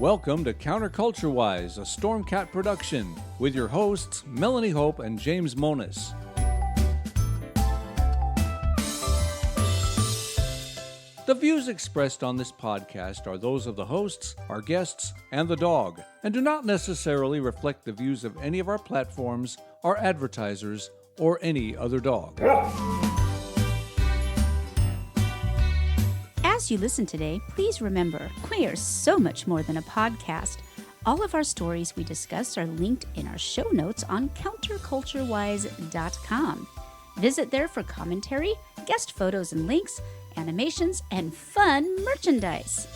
Welcome to CounterCultureWISE, a Stormcat production, with your hosts Melanie Hope and James Monis. The views expressed on this podcast are those of the hosts, our guests, and the dog, and do not necessarily reflect the views of any of our platforms, our advertisers, or any other dog. As you listen today, please remember, we are so much more than a podcast. All of our stories we discuss are linked in our show notes on CounterCultureWISE.com. Visit there for commentary, guest photos and links, animations, and fun merchandise.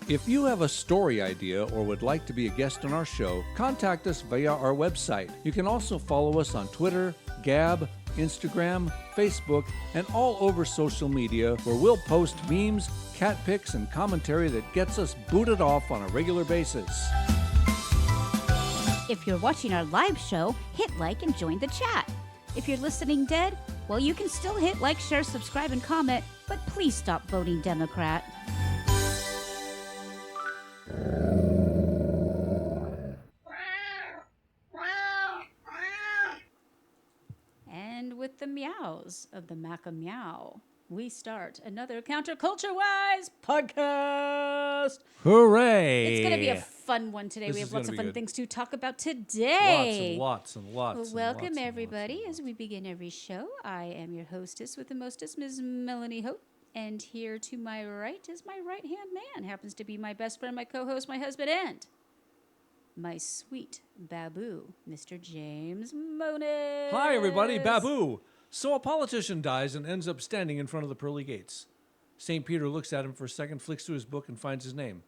If you have a story idea or would like to be a guest on our show, contact us via our website. You can also follow us on Twitter, Gab, Instagram, Facebook, and all over social media, where we'll post memes, cat pics, and commentary that gets us booted off on a regular basis. If you're watching our live show, hit like and join the chat. If you're listening dead, well, you can still hit like, share, subscribe, and comment, but please stop voting Democrat. And with the meows of the Maca Meow, we start another CounterCultureWISE podcast. Hooray! It's going to be a fun one today. This We is have lots gonna of be fun good. things to talk about today. Lots and lots. Well, and welcome lots and everybody lots and as we begin every show. I am your hostess with the mostest, Ms. Melanie Hope. And here to my right is my right-hand man. Happens to be my best friend, my co-host, my husband, and my sweet Babu, Mr. James Monis. Hi, everybody. Babu. So a politician dies and ends up standing in front of the pearly gates. St. Peter looks at him for a second, flicks through his book, and finds his name.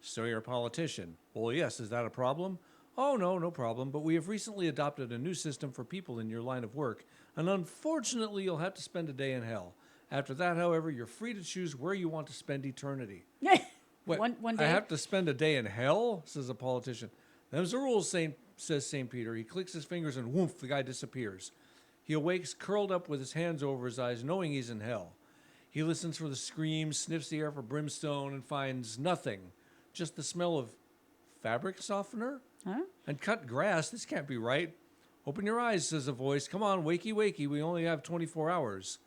So you're a politician. Well, yes. Is that a problem? Oh, no problem. But we have recently adopted a new system for people in your line of work, and unfortunately, you'll have to spend a day in hell. After that, however, you're free to choose where you want to spend eternity. Wait, one day? I have to spend a day in hell? Says a politician. Them's the rules, says St. Peter. He clicks his fingers and whoof, the guy disappears. He awakes, curled up with his hands over his eyes, knowing he's in hell. He listens for the screams, sniffs the air for brimstone, and finds nothing. Just the smell of fabric softener? Huh? And cut grass. This can't be right. Open your eyes, says a voice. Come on, wakey, wakey. We only have 24 hours.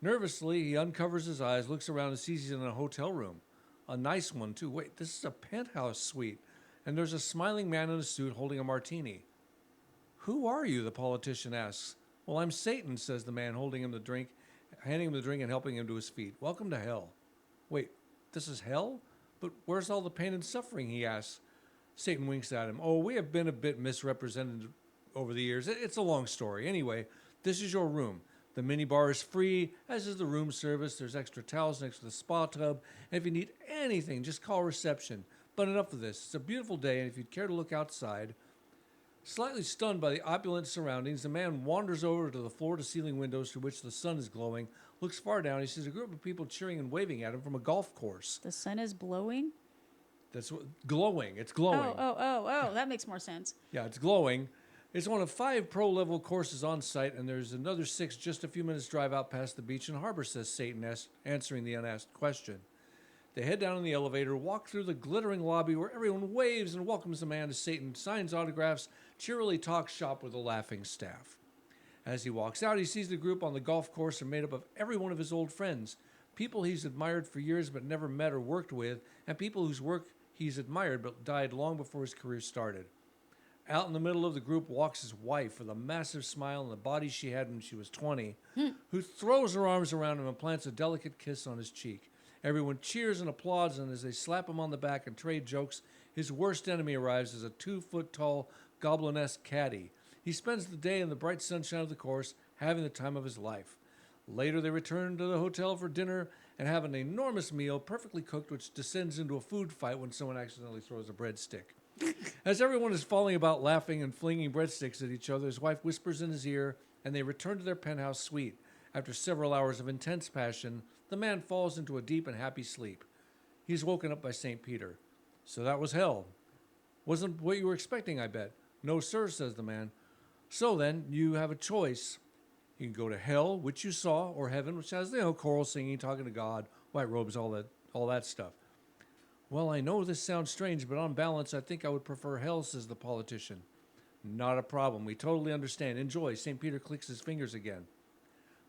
Nervously, he uncovers his eyes, looks around, and sees he's in a hotel room. A nice one, too. Wait, this is a penthouse suite. And there's a smiling man in a suit holding a martini. Who are you? The politician asks. Well, I'm Satan, says the man, handing him the drink and helping him to his feet. Welcome to hell. Wait, this is hell? But where's all the pain and suffering, he asks. Satan winks at him. Oh, we have been a bit misrepresented over the years. It's a long story. Anyway, this is your room. The minibar is free, as is the room service. There's extra towels next to the spa tub. And if you need anything, just call reception. But enough of this. It's a beautiful day, and if you'd care to look outside. Slightly stunned by the opulent surroundings, the man wanders over to the floor-to-ceiling windows through which the sun is glowing, looks far down. He sees a group of people cheering and waving at him from a golf course. The sun is blowing? That's what, glowing. It's glowing. Oh, that makes more sense. Yeah, it's glowing. It's one of 5 pro-level courses on site, and there's another 6 just a few minutes' drive out past the beach and harbor, says Satan, answering the unasked question. They head down in the elevator, walk through the glittering lobby where everyone waves and welcomes the man as Satan signs autographs, cheerily talks shop with a laughing staff. As he walks out, he sees the group on the golf course are made up of every one of his old friends, people he's admired for years but never met or worked with, and people whose work he's admired but died long before his career started. Out in the middle of the group walks his wife with a massive smile and the body she had when she was 20, who throws her arms around him and plants a delicate kiss on his cheek. Everyone cheers and applauds, and as they slap him on the back and trade jokes, his worst enemy arrives as a 2-foot-tall, goblin-esque caddy. He spends the day in the bright sunshine of the course, having the time of his life. Later, they return to the hotel for dinner and have an enormous meal, perfectly cooked, which descends into a food fight when someone accidentally throws a breadstick. As everyone is falling about laughing and flinging breadsticks at each other, his wife whispers in his ear, and they return to their penthouse suite. After several hours of intense passion, the man falls into a deep and happy sleep. He's woken up by St. Peter. So that was hell. Wasn't what you were expecting, I bet. No, sir, says the man. So then, you have a choice. You can go to hell, which you saw, or heaven, which has, choral singing, talking to God, white robes, all that stuff. Well, I know this sounds strange, but on balance, I think I would prefer hell, says the politician. Not a problem. We totally understand. Enjoy. St. Peter clicks his fingers again.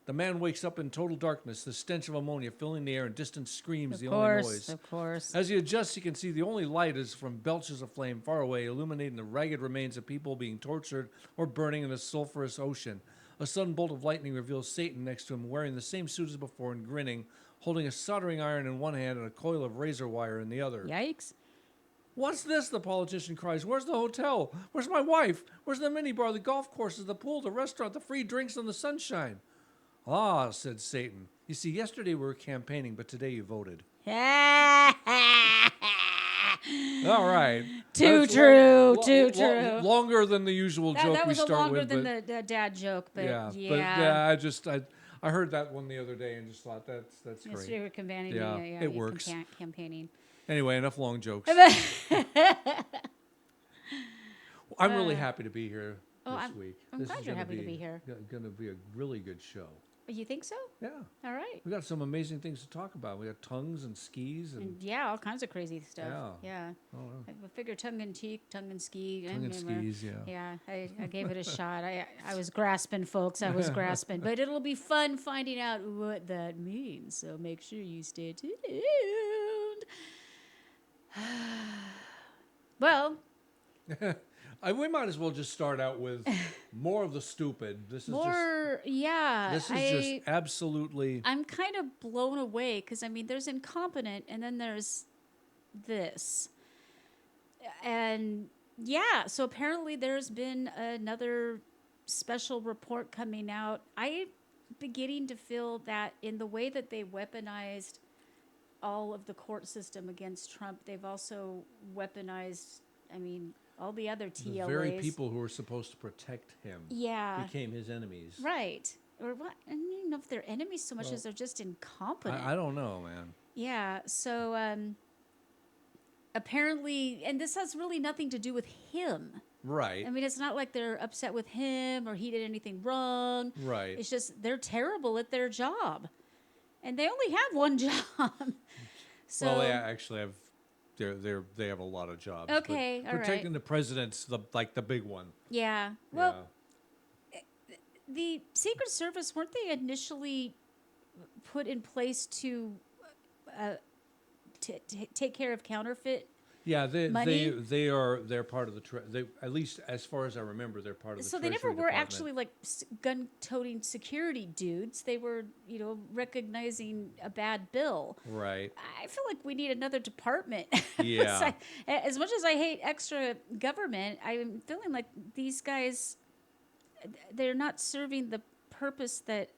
The man wakes up in total darkness, the stench of ammonia filling the air, and distant screams the only noise. Of course. As he adjusts, he can see the only light is from belches of flame far away, illuminating the ragged remains of people being tortured or burning in the sulphurous ocean. A sudden bolt of lightning reveals Satan next to him, wearing the same suit as before and grinning, holding a soldering iron in one hand and a coil of razor wire in the other. Yikes. What's this? The politician cries. Where's the hotel? Where's my wife? Where's the minibar, the golf courses, the pool, the restaurant, the free drinks, and the sunshine? Ah, said Satan. You see, yesterday we were campaigning, but today you voted. All right. Too That's true. True. Longer than the usual joke that we was start longer with. than the dad joke, but yeah. yeah. But yeah, I heard that one the other day and just thought that's Yes, great. you were campaigning. Yeah, Yeah, it works. Campaigning. Anyway, enough long jokes. I'm really happy to be here this week. I'm This glad is you're gonna happy to be here. Going to be a really good show. You think so? Yeah. All right. We got some amazing things to talk about. We got tongues and skis and Yeah, all kinds of crazy stuff. Yeah. Oh, wow. I figure tongue in cheek, tongue and ski. Tongue and skis, yeah. Yeah, I gave it a shot. I was grasping, folks. I was grasping. But it'll be fun finding out what that means. So make sure you stay tuned. Well, we might as well just start out with more of the stupid. This is just absolutely. I'm kind of blown away because I mean, there's incompetent, and then there's this, and yeah. So apparently, there's been another special report coming out. I'm beginning to feel that in the way that they weaponized all of the court system against Trump, they've also weaponized. I mean, all the other TLAs. The very people who were supposed to protect him became his enemies. Right. Or what? I don't even know if they're enemies so much as they're just incompetent. I don't know, man. Yeah. So apparently, and this has really nothing to do with him. Right. I mean, it's not like they're upset with him or he did anything wrong. Right. It's just they're terrible at their job. And they only have one job. So, well, they actually have. They have a lot of jobs. Okay, all right. Protecting the president's the big one. Yeah. Well, the Secret Service, weren't they initially put in place to take care of counterfeit? Yeah, money? they're part of the at least as far as I remember, they're part of the. So Treasury they never were Department. actually like gun-toting security dudes. They were, recognizing a bad bill. Right. I feel like we need another department. Yeah. As much as I hate extra government, I'm feeling like these guys, they're not serving the purpose that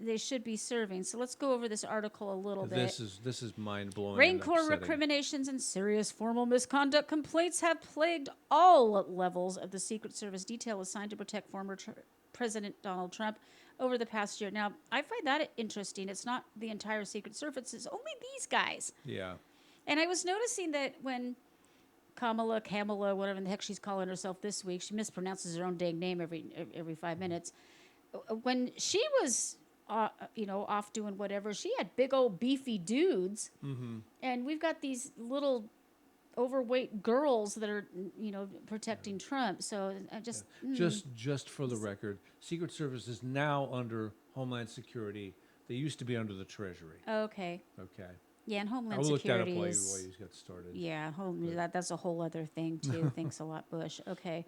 they should be serving. So let's go over this article a little bit. This is mind blowing. Marine Corps recriminations and serious formal misconduct complaints have plagued all levels of the Secret Service detail assigned to protect former President Donald Trump over the past year. Now, I find that interesting. It's not the entire Secret Service; it's only these guys. Yeah. And I was noticing that when Kamala, whatever the heck she's calling herself this week, she mispronounces her own dang name every 5 minutes. When she was off doing whatever, she had big old beefy dudes, and we've got these little overweight girls that are protecting Trump. So I just for the record, Secret Service is now under Homeland Security. They used to be under the Treasury. Okay. Yeah, and Homeland Security. I will look that up is, while you get started. Yeah, that's a whole other thing, too. Thanks a lot, Bush. Okay.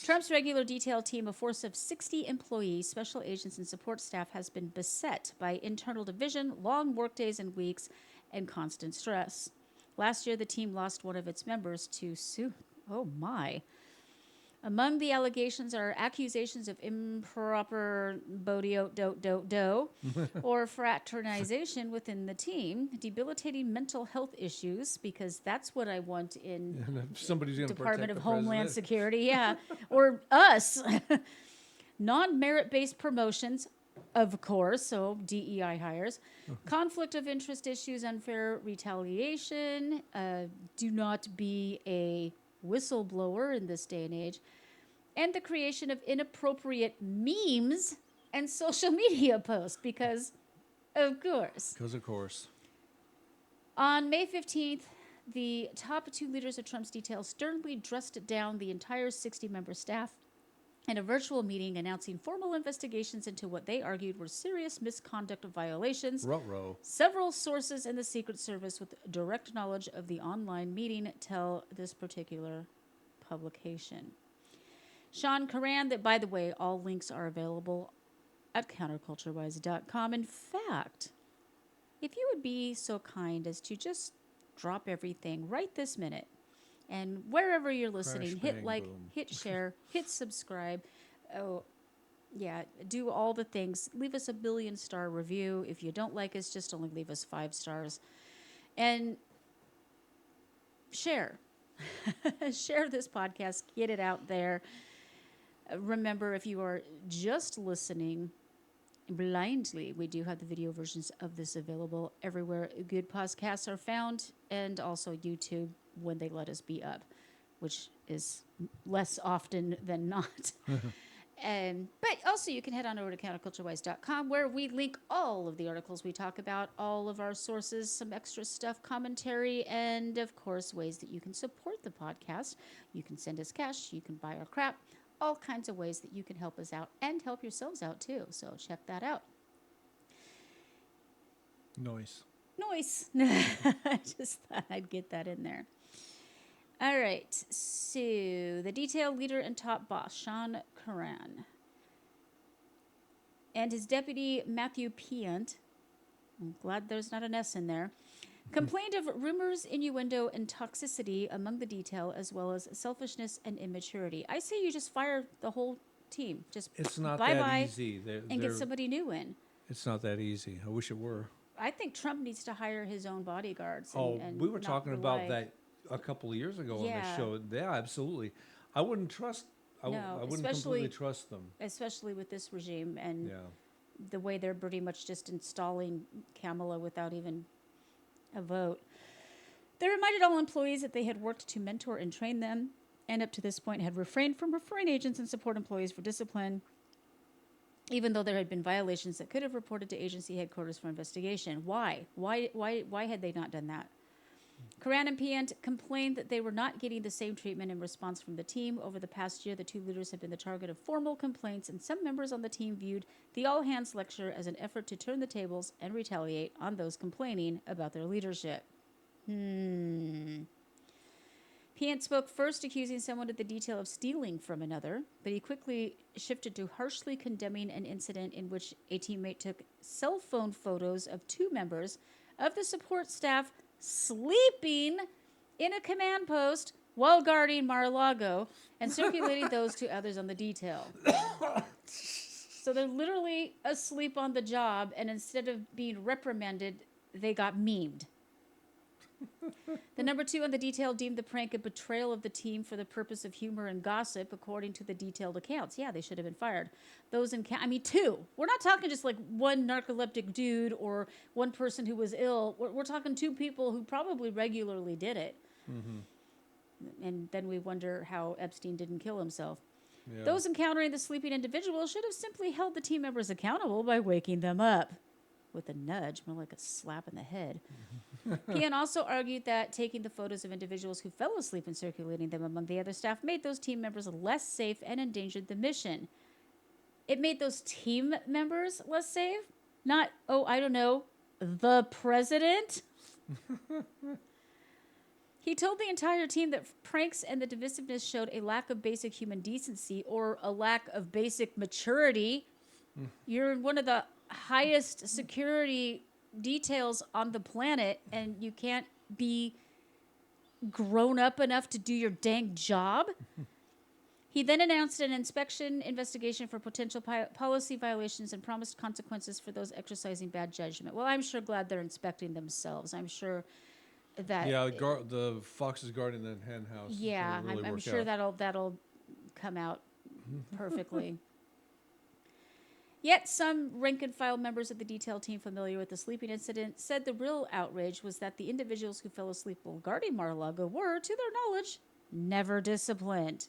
Trump's regular detail team, a force of 60 employees, special agents, and support staff, has been beset by internal division, long workdays and weeks, and constant stress. Last year, the team lost one of its members to sue. Oh, my. Among the allegations are accusations of improper or fraternization within the team, debilitating mental health issues, because that's what I want in somebody's gonna Department of protect the Homeland president. Security, yeah, or us. Non-merit-based promotions, of course, so DEI hires, conflict of interest issues, unfair retaliation, do not be a whistleblower in this day and age, and the creation of inappropriate memes and social media posts, because of course. On May 15th, the top 2 leaders of Trump's detail sternly dressed down the entire 60-member staff in a virtual meeting announcing formal investigations into what they argued were serious misconduct violations. Ruh-roh. Several sources in the Secret Service with direct knowledge of the online meeting tell this particular publication. Sean Curran, that, by the way, all links are available at CounterCultureWISE.com. In fact, if you would be so kind as to just drop everything right this minute, and wherever you're listening, Crash, hit bang, like, boom. hit share, hit subscribe. Oh, yeah, do all the things. Leave us a 1,000,000-star review. If you don't like us, just only leave us 5 stars. And share. Share this podcast. Get it out there. Remember, if you are just listening blindly, we do have the video versions of this available everywhere good podcasts are found, and also YouTube when they let us be up, which is less often than not. But also you can head on over to CounterCultureWISE.com, where we link all of the articles we talk about, all of our sources, some extra stuff, commentary, and of course ways that you can support the podcast. You can send us cash, you can buy our crap, all kinds of ways that you can help us out and help yourselves out too. So check that out. Noise. I just thought I'd get that in there. All right. So the detail leader and top boss, Sean Curran, and his deputy, Matthew Piant, I'm glad there's not an S in there, complained of rumors, innuendo, and toxicity among the detail, as well as selfishness and immaturity. I say you just fire the whole team. Just It's not bye-bye that easy. and get somebody new in. It's not that easy. I wish it were. I think Trump needs to hire his own bodyguards. And We were not talking rely. about that a couple of years ago on Yeah. this show. Yeah, absolutely. I wouldn't trust. I wouldn't especially- completely trust them. Especially with this regime and Yeah. the way they're pretty much just installing Kamala without even a vote. They reminded all employees that they had worked to mentor and train them, and up to this point had refrained from referring agents and support employees for discipline, even though there had been violations that could have reported to agency headquarters for investigation. Why? Why had they not done that? Curran and Piant complained that they were not getting the same treatment and response from the team. Over the past year, the 2 leaders have been the target of formal complaints, and some members on the team viewed the all-hands lecture as an effort to turn the tables and retaliate on those complaining about their leadership. Piant spoke first, accusing someone at the detail of stealing from another, but he quickly shifted to harshly condemning an incident in which a teammate took cell phone photos of 2 members of the support staff sleeping in a command post while guarding Mar-a-Lago and circulating those to others on the detail. So they're literally asleep on the job, and instead of being reprimanded, they got memed. The number 2 on the detail deemed the prank a betrayal of the team for the purpose of humor and gossip, according to the detailed accounts. Yeah, they should have been fired. 2. We're not talking just like one narcoleptic dude or one person who was ill. We're talking 2 people who probably regularly did it. Mm-hmm. And then we wonder how Epstein didn't kill himself. Yeah. Those encountering the sleeping individual should have simply held the team members accountable by waking them up. With a nudge, more like a slap in the head. Pian also argued that taking the photos of individuals who fell asleep and circulating them among the other staff made those team members less safe and endangered the mission. It made those team members less safe? Not, the president? He told the entire team that pranks and the divisiveness showed a lack of basic human decency or a lack of basic maturity. You're in one of the highest security details on the planet, and you can't be grown up enough to do your dang job. He then announced an investigation for potential policy violations and promised consequences for those exercising bad judgment. Well, I'm sure glad they're inspecting themselves. I'm sure that the foxes guarding the hen house. Yeah, really I'm sure that'll come out perfectly. Yet some rank-and-file members of the detail team familiar with the sleeping incident said the real outrage was that the individuals who fell asleep while guarding Mar-a-Lago were, to their knowledge, never disciplined,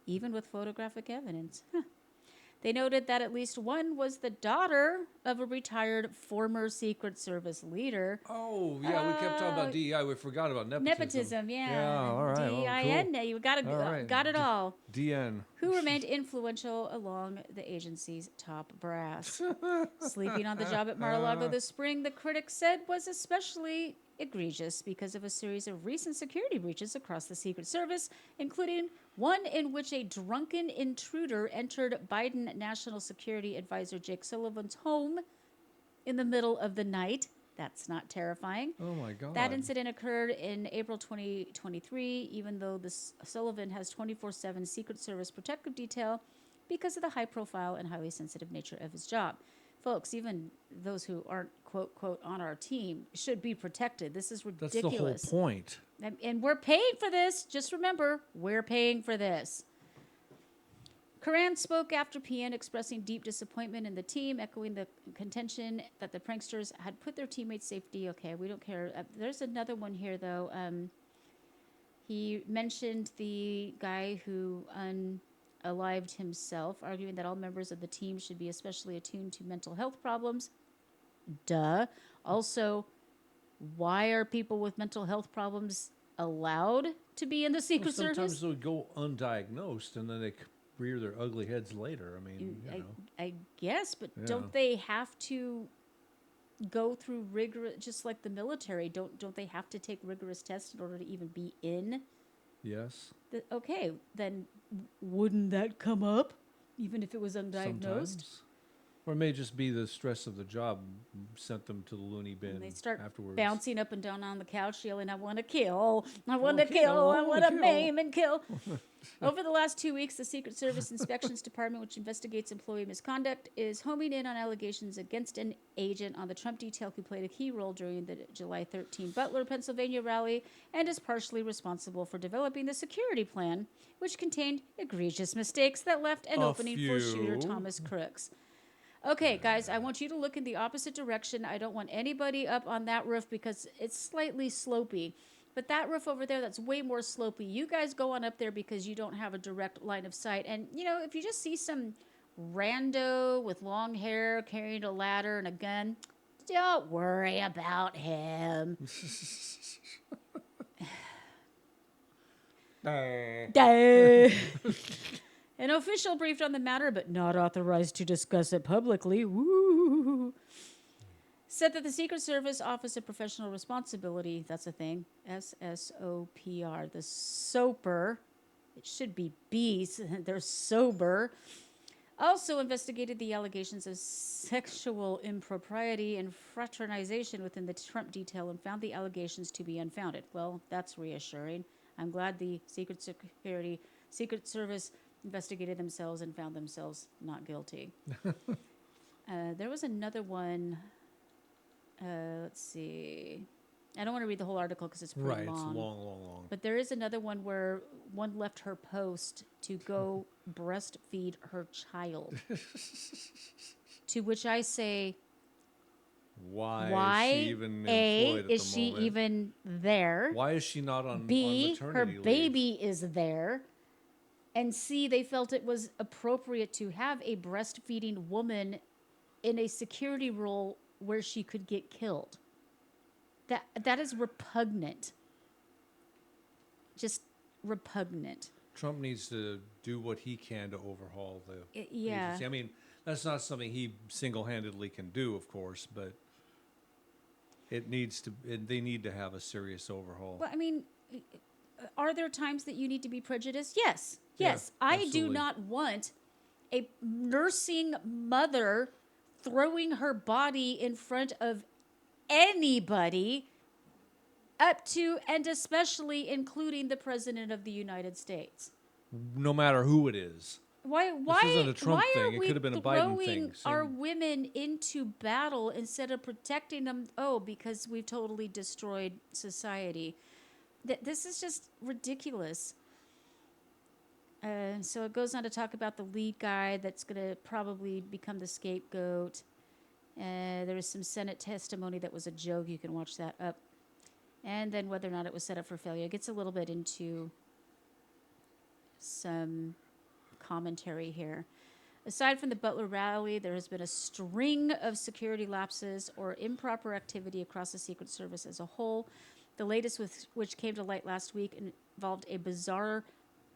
even with photographic evidence. They noted that at least one was the daughter of a retired former Secret Service leader. Oh, yeah, we kept talking about DEI. We forgot about Nepotism, Yeah, yeah. all right. Oh, DIN, cool. you All right. got it all. DN. Who remained influential along the agency's top brass. Sleeping on the job at Mar-a-Lago this spring, the critics said, was especially egregious because of a series of recent security breaches across the Secret Service, including one in which a drunken intruder entered Biden National Security Advisor Jake Sullivan's home in the middle of the night. That's not terrifying. Oh, my God. That incident occurred in April 2023, even though Sullivan has 24/7 Secret Service protective detail because of the high profile and highly sensitive nature of his job. Folks, even those who aren't, quote, quote, on our team should be protected. This is ridiculous. That's the whole point. And we're paying for this. Just remember, we're paying for this. Karan spoke after PN, expressing deep disappointment in the team, echoing the contention that the pranksters had put their teammates' safety. Okay, we don't care. There's another one here, though. He mentioned the guy who unalived himself, arguing that all members of the team should be especially attuned to mental health problems. Duh. Also, why are people with mental health problems allowed to be in the Secret Service? Sometimes they go undiagnosed and then they rear their ugly heads later. I mean, you know. I guess, but Yeah. don't they have to go through rigorous, just like the military? Don't they have to take rigorous tests in order to even be in? Yes. Okay, then wouldn't that come up, even if it was undiagnosed? Sometimes. Or it may just be the stress of the job sent them to the loony bin And they start afterwards. bouncing up and down on the couch, yelling, I want to kill, I want wanna to kill, I kill, want to kill." maim and kill. Over the last 2 weeks, the Secret Service Inspections Department, which investigates employee misconduct, is homing in on allegations against an agent on the Trump detail who played a key role during the July 13 Butler, Pennsylvania rally and is partially responsible for developing the security plan, which contained egregious mistakes that left an opening for shooter few. Thomas Crooks. Okay, guys, I want you to look in the opposite direction. I don't want anybody up on that roof because it's slightly slopey. But that roof over there, that's way more slopey. You guys go on up there because you don't have a direct line of sight. And, you know, if you just see some rando with long hair carrying a ladder and a gun, don't worry about him. Duh. An official briefed on the matter, but not authorized to discuss it publicly, woo, said that the Secret Service Office of Professional Responsibility, that's a thing, SSOPR, the SOPR, it should be B's, they're sober, also investigated the allegations of sexual impropriety and fraternization within the Trump detail and found the allegations to be unfounded. Well, that's reassuring. I'm glad the Secret Service investigated themselves and found themselves not guilty. There was another one. Let's see. I don't want to read the whole article because it's pretty long. Right, it's long. But there is another one where one left her post to go breastfeed her child. To which I say, Why is she even employed at is the she moment? even there? Why is she not on B, maternity her leave? baby is there. And C, they felt it was appropriate to have a breastfeeding woman in a security role where she could get killed. That is repugnant. Just repugnant. Trump needs to do what he can to overhaul the Yeah. agency. I mean, that's not something he single-handedly can do, of course, but it needs to. They need to have a serious overhaul. Well, I mean, are there times that you need to be prejudiced? Yes. Yeah, Yes. I do absolutely. not want a nursing mother throwing her body in front of anybody, up to and especially including the President of the United States. No matter who it is. Why isn't a Trump why thing. are It we could have been a Biden throwing thing. our Same- women into battle instead of protecting them? Oh, because we've totally destroyed society. This is just ridiculous. So it goes on to talk about the lead guy that's going to probably become the scapegoat. There was some Senate testimony that was a joke. You can watch that up. And then whether or not it was set up for failure. It gets a little bit into some commentary here. Aside from the Butler rally, there has been a string of security lapses or improper activity across the Secret Service as a whole. The latest, which came to light last week, involved a bizarre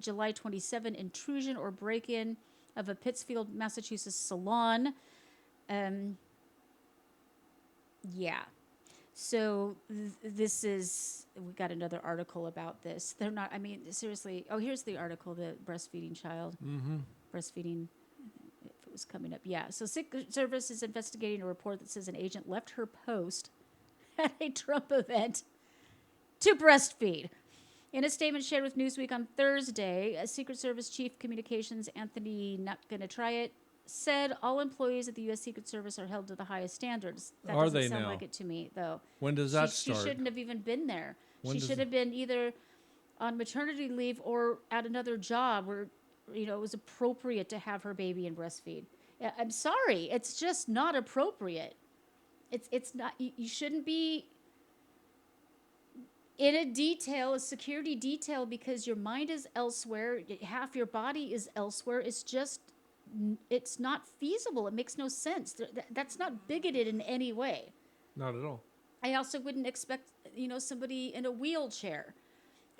July 27 intrusion or break-in of a Pittsfield, Massachusetts salon. Yeah. So this is, we got another article about this. They're not, I mean, seriously. Oh, here's the article, the breastfeeding child. Breastfeeding, if it was coming up. Yeah. So Secret Service is investigating a report that says an agent left her post at a Trump event to breastfeed. In a statement shared with Newsweek on Thursday, Secret Service Chief Communications Anthony Not Gonna Try It said all employees at the U.S. Secret Service are held to the highest standards. That Are doesn't they sound now? like it to me, though. When does that start? She shouldn't have even been there. When She does should have been either on maternity leave or at another job where, you know, it was appropriate to have her baby and breastfeed. I'm sorry, it's just not appropriate. It's not. You shouldn't be in a security detail, because your mind is elsewhere. Half your body is elsewhere. It's not feasible. It makes no sense. That's not bigoted in any way. Not at all. I also wouldn't expect, you know, somebody in a wheelchair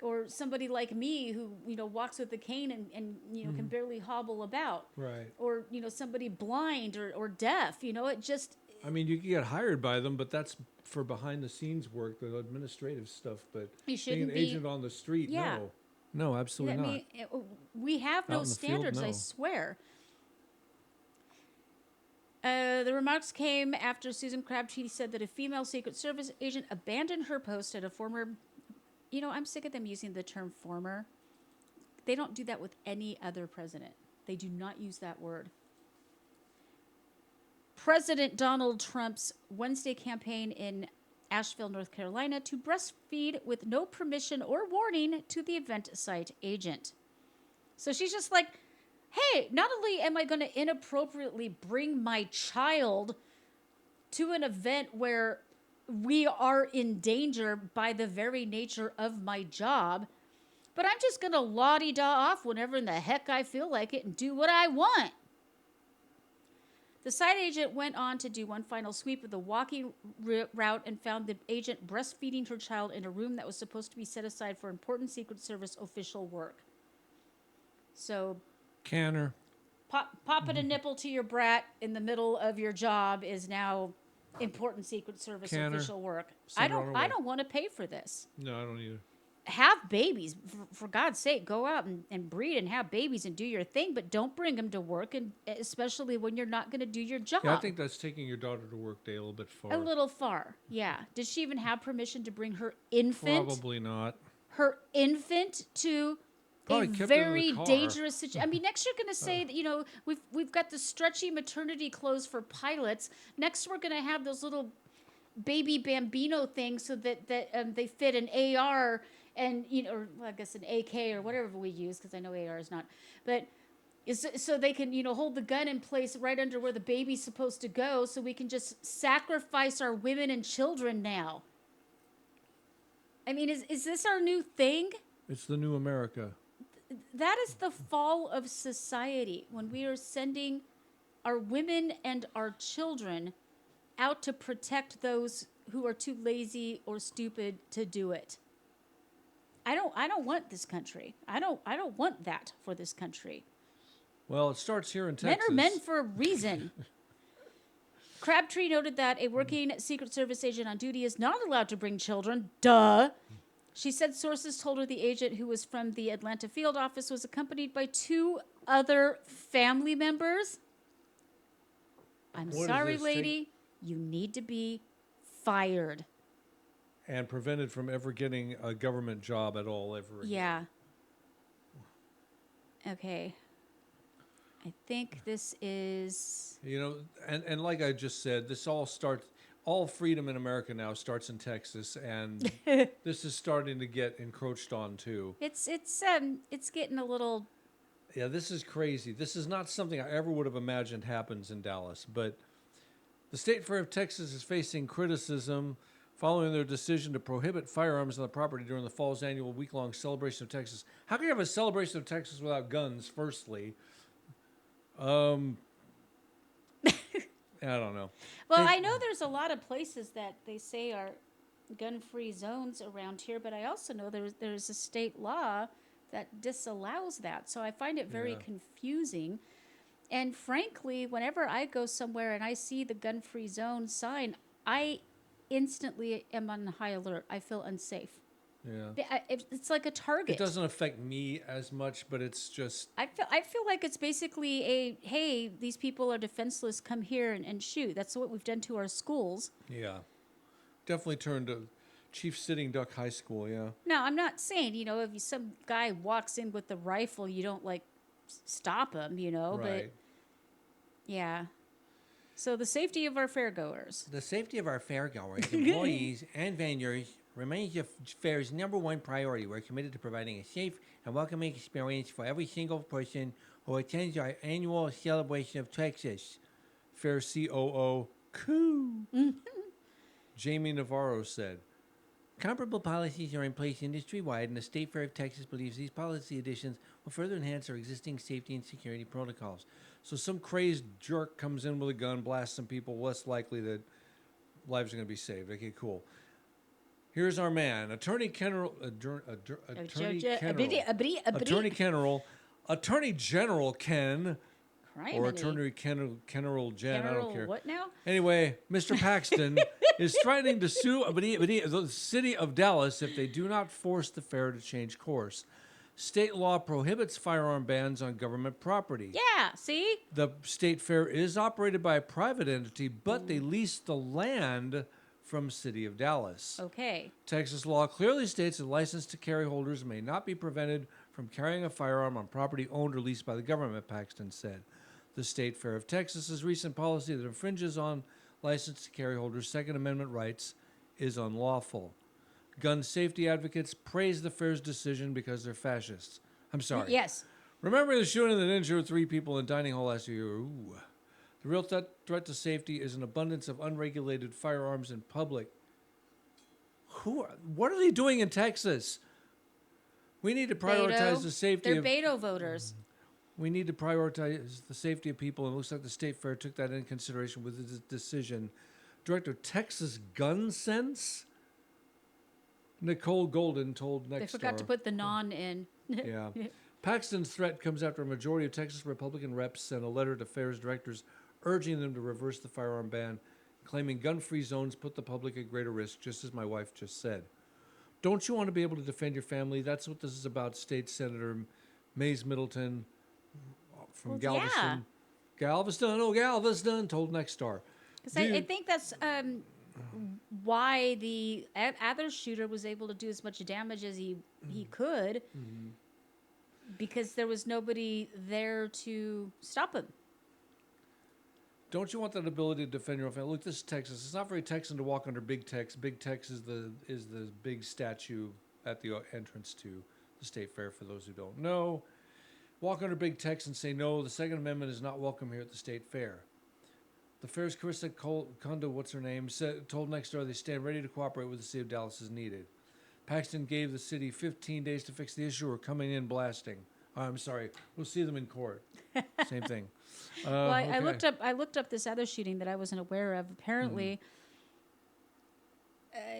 or somebody like me who, you know, walks with a cane and you know, can barely hobble about. Right. Or, you know, somebody blind or deaf, you know, it just, I mean, you can get hired by them, but that's for behind-the-scenes work, the administrative stuff. But you being shouldn't an be. agent on the street, Yeah. no, absolutely I not. mean, we have Out no in the field, standards, I no. swear. The remarks came after Susan Crabtree said that a female Secret Service agent abandoned her post at a former... You know, I'm sick of them using the term former. They don't do that with any other president. They do not use that word. President Donald Trump's Wednesday campaign in Asheville, North Carolina, to breastfeed with no permission or warning to the event site agent. So she's just like, hey, not only am I going to inappropriately bring my child to an event where we are in danger by the very nature of my job, but I'm just going to la-di-da off whenever in the heck I feel like it and do what I want. The site agent went on to do one final sweep of the walking route and found the agent breastfeeding her child in a room that was supposed to be set aside for important Secret Service official work. So Canner. popping a nipple to your brat in the middle of your job is now important Secret Service Canner. official work. Send her on her I way. don't want to pay for this. No, I don't either. Have babies, for God's sake. Go out and breed and have babies and do your thing, but don't bring them to work, and especially when you're not going to do your job. Yeah, I think that's taking your daughter to work day a little bit far. A little far, yeah. Did she even have permission to bring her infant? Probably not. Her infant to Probably a kept it in the very car. dangerous situation. I mean, next you're going to say that, you know, we've got the stretchy maternity clothes for pilots. Next we're going to have those little baby bambino things so that they fit an AR and, you know, or well, I guess an AK or whatever we use, because I know AR is not, but so they can, you know, hold the gun in place right under where the baby's supposed to go, so we can just sacrifice our women and children now. I mean, is this our new thing? It's the new America. That is the fall of society, when we are sending our women and our children out to protect those who are too lazy or stupid to do it. I don't want this country. I don't want that for this country. Well, it starts here in Men Texas. are men for a reason. Crabtree noted that a working Secret Service agent on duty is not allowed to bring children. Duh. She said sources told her the agent, who was from the Atlanta field office, was accompanied by 2 other family members. I'm What sorry, does this lady. You need to be fired. And prevented from ever getting a government job at all ever again. Yeah. Okay. I think this is... You know, and like I just said, this all starts... All freedom in America now starts in Texas, and this is starting to get encroached on too. It's getting a little... Yeah, this is crazy. This is not something I ever would have imagined happens in Dallas. But the State Fair of Texas is facing criticism following their decision to prohibit firearms on the property during the fall's annual week-long celebration of Texas. How can you have a celebration of Texas without guns, firstly? Um, I don't know. Well, It- I know there's a lot of places that they say are gun-free zones around here, but I also know there's a state law that disallows that. So I find it very Yeah. confusing. And frankly, whenever I go somewhere and I see the gun-free zone sign, I instantly am on high alert. I feel unsafe. Yeah. It's like a target. It doesn't affect me as much, but it's just I feel like it's basically a, hey, these people are defenseless, come here and shoot. That's what we've done to our schools. yeah. Definitely turned to Chief Sitting Duck High School. Yeah. Now, I'm not saying, if some guy walks in with a rifle, you don't like stop him, but Right. yeah. So the safety of our fairgoers. The safety of our fairgoers, employees, and vendors remains the fair's number one priority. We're committed to providing a safe and welcoming experience for every single person who attends our annual celebration of Texas. Fair COO Coo. Jamie Navarro said. Comparable policies are in place industry-wide, and the State Fair of Texas believes these policy additions will further enhance our existing safety and security protocols. So some crazed jerk comes in with a gun, blasts some people, less likely that lives are going to be saved. Okay, cool. Here's our man, Attorney General, Attorney General Ken, or Attorney General Jen, I don't care. What now? Anyway, Mr. Paxton is threatening to sue the city of Dallas if they do not force the fair to change course. State law prohibits firearm bans on government property. Yeah, see? The state fair is operated by a private entity, but they lease the land from City of Dallas. Okay. Texas law clearly states that licensed to carry holders may not be prevented from carrying a firearm on property owned or leased by the government, Paxton said. The State Fair of Texas's recent policy that infringes on licensed to carry holders' Second Amendment rights is unlawful. Gun safety advocates praise the fair's decision because they're fascists. I'm sorry. Yes. Remember the shooting that injured 3 people in dining hall last year? Ooh. The real threat to safety is an abundance of unregulated firearms in public. What are they doing in Texas? We need to prioritize the safety They're of... Beto voters. We need to prioritize the safety of people, and it looks like the State Fair took that into consideration with its decision. Director of Texas Gun Sense, Nicole Golden, told Nexstar. They forgot to put the non in. Yeah. Paxton's threat comes after a majority of Texas Republican reps sent a letter to Fair's directors urging them to reverse the firearm ban, claiming gun-free zones put the public at greater risk, just as my wife just said. Don't you want to be able to defend your family? That's what this is about. State Senator Mays Middleton from Galveston. Galveston told Nexstar. Because I think that's why the other shooter was able to do as much damage as he could, because there was nobody there to stop him. Don't you want that ability to defend your own family? Look, this is Texas. It's not very Texan to walk under Big Tex. Big Tex is the big statue at the entrance to the State Fair, for those who don't know. Walk under Big Tex and say, no, the Second Amendment is not welcome here at the State Fair. The fair's Carissa Kondo, told Nexstar they stand ready to cooperate with the city of Dallas as needed. Paxton gave the city 15 days to fix the issue or coming in blasting. I'm sorry, we'll see them in court. Same thing. Well, I okay. looked up this other shooting that I wasn't aware of. Apparently,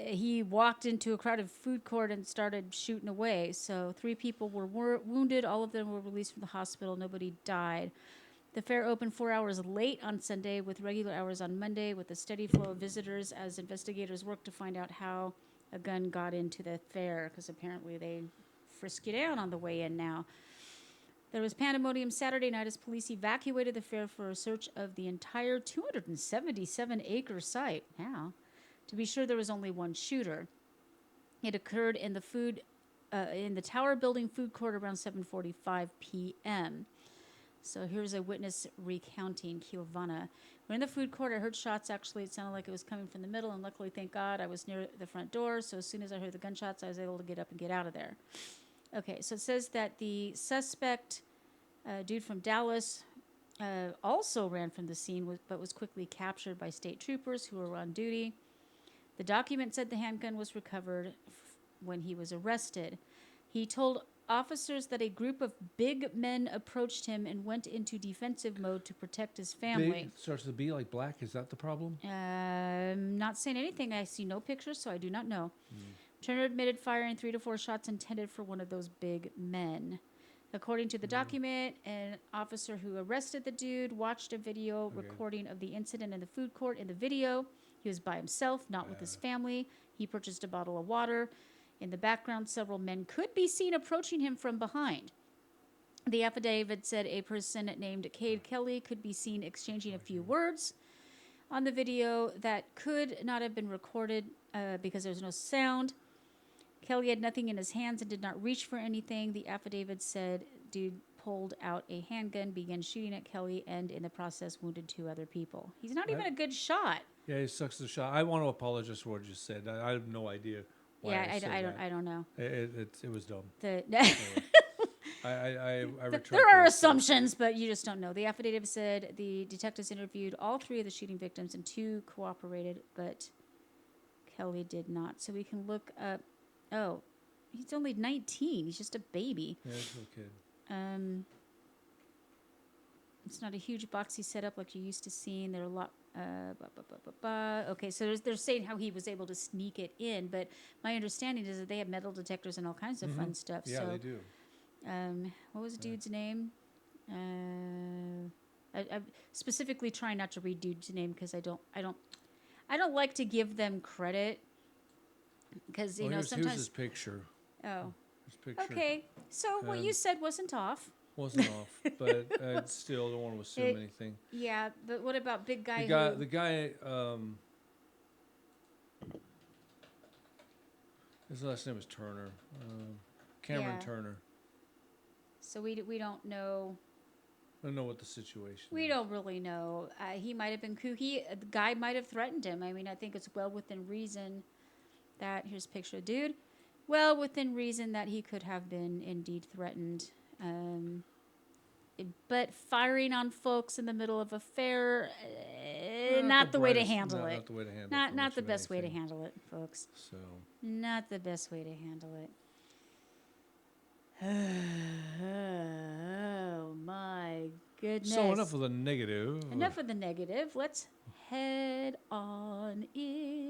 he walked into a crowded food court and started shooting away. So 3 people were wounded. All of them were released from the hospital. Nobody died. The fair opened 4 hours late on Sunday with regular hours on Monday, with a steady flow of visitors as investigators worked to find out how a gun got into the fair, because apparently they frisk you down on the way in now. There was pandemonium Saturday night as police evacuated the fair for a search of the entire 277-acre site. Now, to be sure, there was only one shooter. It occurred in the Tower Building food court around 7:45 p.m. So here's a witness recounting. Kiovana. We're in the food court. I heard shots. Actually, it sounded like it was coming from the middle, and luckily, thank God, I was near the front door. So as soon as I heard the gunshots, I was able to get up and get out of there. Okay, so it says that the suspect, dude from Dallas, also ran from the scene, but was quickly captured by state troopers who were on duty. The document said the handgun was recovered when he was arrested. He told officers that a group of big men approached him and went into defensive mode to protect his family. Big starts with a B like black. Is that the problem? Not saying anything. I see no pictures, so I do not know. Turner admitted firing 3 to 4 shots intended for one of those big men. According to the document, an officer who arrested the dude watched a video recording of the incident in the food court. In the video, he was by himself, not with his family. He purchased a bottle of water. In the background, several men could be seen approaching him from behind. The affidavit said a person named Cade Kelly could be seen exchanging a few words on the video that could not have been recorded because there's no sound. Kelly had nothing in his hands and did not reach for anything. The affidavit said dude pulled out a handgun, began shooting at Kelly, and in the process wounded 2 other people. He's not even a good shot. Yeah, he sucks the shot. I want to apologize for what I just said. I have no idea why I said that. I don't know. It was dumb. The, I retract there are what I said. assumptions, but you just don't know. The affidavit said the detectives interviewed all 3 of the shooting victims and 2 cooperated, but Kelly did not. So we can look up. Oh, he's only 19. He's just a baby. Yeah, he's a little kid. It's not a huge boxy setup like you're used to seeing. There are a lot. Okay, so they're saying how he was able to sneak it in, but my understanding is that they have metal detectors and all kinds of fun stuff. Yeah, so, they do. what was the dude's name? I'm specifically trying not to read dude's name because I don't like to give them credit because Here's sometimes. his picture. Oh, His picture okay. So what you said wasn't off. wasn't off, but I still don't want to assume anything. Yeah, but what about big guy? The guy. His last name is Turner. Cameron Turner. So we don't know. I don't know what the situation. We is. don't really know. He might have been kooky. The guy might have threatened him. I mean, I think it's well within reason that here's a picture of dude. Well, within reason that he could have been indeed threatened. But firing on folks in the middle of a fair, not the way to handle it. Not the way to handle it. Not the best way to handle it, folks. So. Not the best way to handle it. Oh my goodness. So enough of the negative. Enough of the negative. Let's head on into.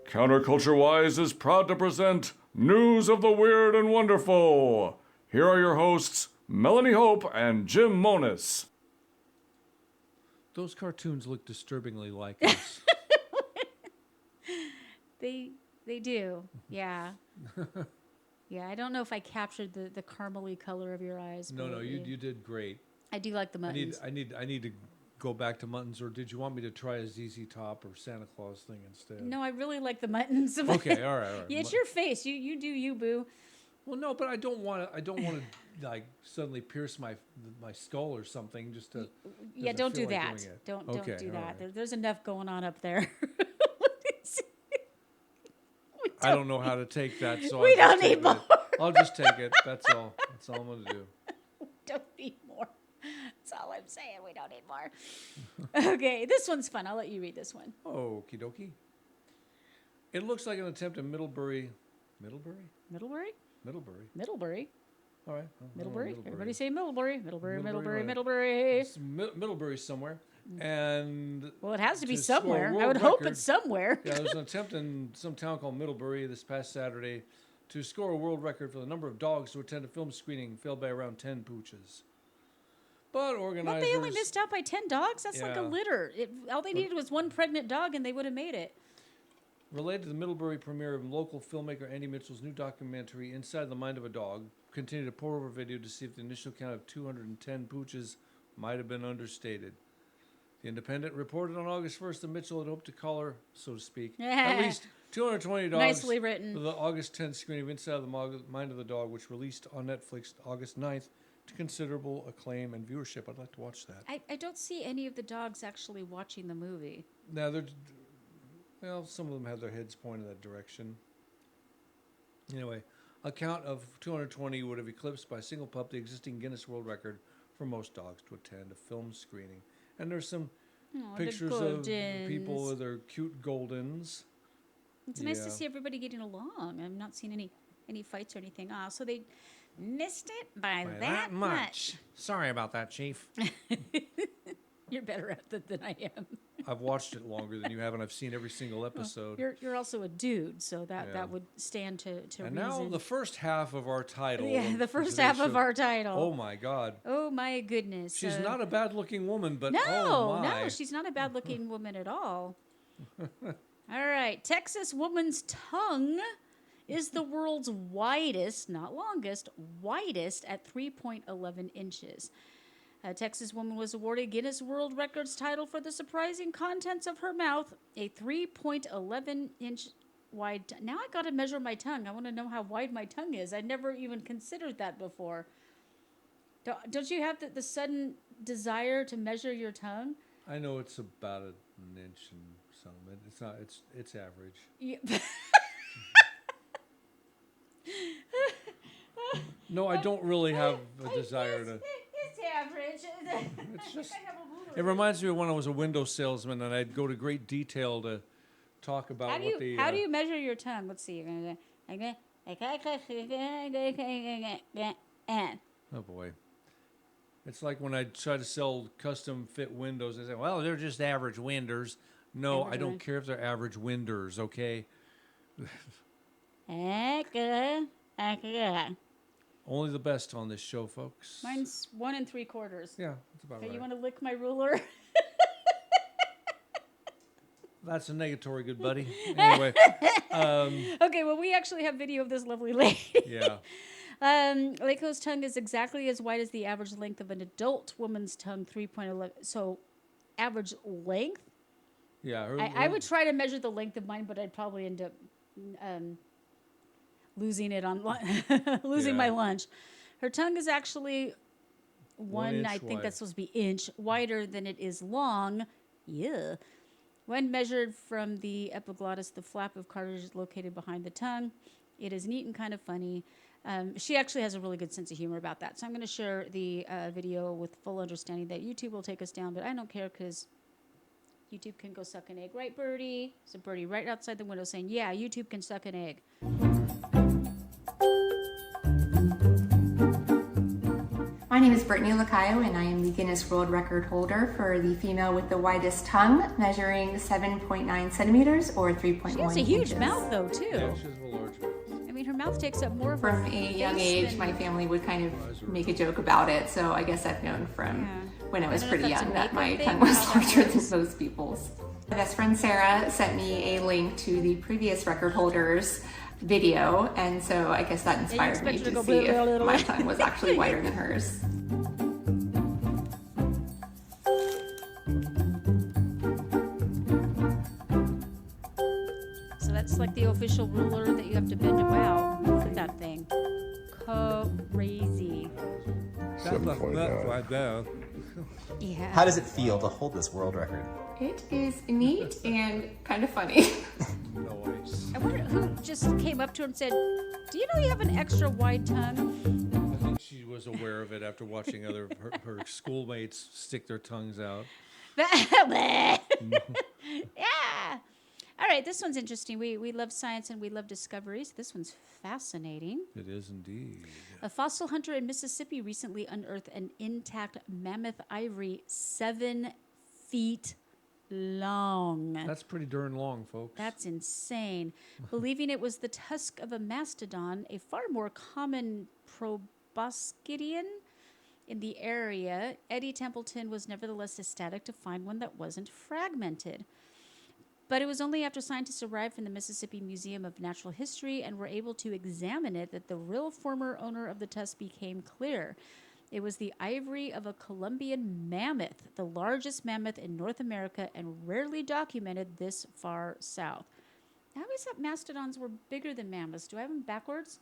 CounterCultureWISE is proud to present News of the Weird and Wonderful. Here are your hosts, Melanie Hope and Jim Monis. Those cartoons look disturbingly like us. They do. Yeah. Yeah, I don't know if I captured the caramely color of your eyes. No, you did great. I do like the muttons. I need to go back to muttons, or did you want me to try a ZZ Top or Santa Claus thing instead? No, I really like the muttons. Okay, all right. Yeah, it's your face. You do you, boo. Well, no, but I don't want to like suddenly pierce my skull or something just to. Yeah, I don't feel do like that. doing it. Don't Okay, do all that. right. There's enough going on up there. I don't know how to take that, so We I'll don't just need take more. it. I'll just take it. That's all. That's all I'm gonna do. Don't need more. That's all I'm saying. We don't need more. Okay, this one's fun. I'll let you read this one. Okie dokie. It looks like an attempt at Middlebury. Middlebury? Middlebury. Middlebury. All right. Middlebury. Everybody say Middlebury. Middlebury. Middlebury, Middlebury. right. It's Middlebury somewhere, and Well, it has to be to score a somewhere. I world would hope record. it's somewhere. yeah, there was an attempt in some town called Middlebury this past Saturday to score a world record for the number of dogs to attend a film screening, failed by around 10 pooches. But organizers. What, they only missed out by 10 dogs? That's like a Yeah. litter. All they needed was one pregnant dog and they would have made it. Related to the Middlebury premiere of local filmmaker Andy Mitchell's new documentary, Inside the Mind of a Dog, continued to pour over video to see if the initial count of 210 pooches might have been understated. The Independent reported on August 1st that Mitchell had hoped to collar, so to speak, at least 220 dogs Nicely written. for the August 10th screening of Inside the Mind of the Dog, which released on Netflix August 9th to considerable acclaim and viewership. I'd like to watch that. I don't see any of the dogs actually watching the movie. Now, some of them have their heads pointed that direction. Anyway, a count of 220 would have eclipsed by a single pup the existing Guinness World Record for most dogs to attend a film screening. And there's some Oh, pictures the of people Goldens. with their cute Goldens. It's nice to Yeah. see everybody getting along. I'm not seeing any fights or anything. Ah, so they missed it by, By that much. Sorry about that, Chief. You're better at it than I am. I've watched it longer than you have, and I've seen every single episode. You're also a dude, so that Yeah. would stand to And reason. now the first half of our title. Yeah, of the first today's half of show. our title. Oh my God. Oh my goodness. She's not a bad-looking woman, but No, oh my. no, she's not a bad-looking woman at all. All right, Texas woman's tongue is the world's widest, not longest, widest at 3.11 inches. A Texas woman was awarded Guinness World Records title for the surprising contents of her mouth, a 3.11 inch wide. Now I got to measure my tongue. I want to know how wide my tongue is. I never even considered that before. Don't you have the sudden desire to measure your tongue? I know it's about an inch and some. It's not. It's average. Yeah. No, I don't really have a desire to. It's average. It's just. It reminds me of when I was a window salesman, and I'd go to great detail to talk about How do what the. you how do you measure your tongue? Let's see. You're gonna Oh boy. It's like when I try to sell custom fit windows. I say, well, they're just average winders. No, I don't care if they're average winders, okay? Only the best on this show, folks. Mine's 1 3/4. Yeah, that's about Okay, right. you want to lick my ruler? That's a negatory, good buddy. Anyway, Okay, well, we actually have video of this lovely lady. yeah. Leiko's tongue is exactly as wide as the average length of an adult woman's tongue, 3.11. So, average length? Yeah. I would try to measure the length of mine, but I'd probably end up losing it on losing my Yeah. lunch. Her tongue is actually one, I inch think wide. that's supposed to be inch wider than it is long. Yeah. When measured from the epiglottis, the flap of cartilage is located behind the tongue. It is neat and kind of funny. She actually has a really good sense of humor about that. So I'm going to share the video with full understanding that YouTube will take us down, but I don't care because YouTube can go suck an egg. Right, Birdie? There's a birdie right outside the window saying, yeah, YouTube can suck an egg. My name is Brittany Lacayo, and I am the Guinness World Record holder for the female with the widest tongue, measuring 7.9 centimeters or 3.1 She has a huge inches. mouth, though, too. Yeah, she has a large mouth. I mean, her mouth takes up more of her From a young face age, than- my family would kind of make a joke about it, so I guess I've known from Yeah. when I was I don't know pretty if that's a young that my makeup tongue thing or was how that larger than works. most people's. My best friend Sarah sent me a link to the previous record holder's video, and so I guess that inspired me expect her to to go see blah, blah, if blah, my blah. tongue was actually wider than hers. So that's like the official ruler that you have to bend. Wow, look at that thing. Crazy. That's like that. Yeah. How does it feel to hold this world record? It is neat and kind of funny. Noise. I wonder who just came up to her and said, do you know you have an extra wide tongue? I think she was aware of it after watching her schoolmates stick their tongues out. Yeah. All right, this one's interesting. We love science and we love discoveries. This one's fascinating. It is indeed. A fossil hunter in Mississippi recently unearthed an intact mammoth ivory 7 feet long. That's pretty darn long, folks. That's insane. Believing it was the tusk of a mastodon, a far more common proboscidean in the area, Eddie Templeton was nevertheless ecstatic to find one that wasn't fragmented. But it was only after scientists arrived from the Mississippi Museum of Natural History and were able to examine it that the real former owner of the tusk became clear. It was the ivory of a Columbian mammoth, the largest mammoth in North America and rarely documented this far south. I always thought mastodons were bigger than mammoths. Do I have them backwards?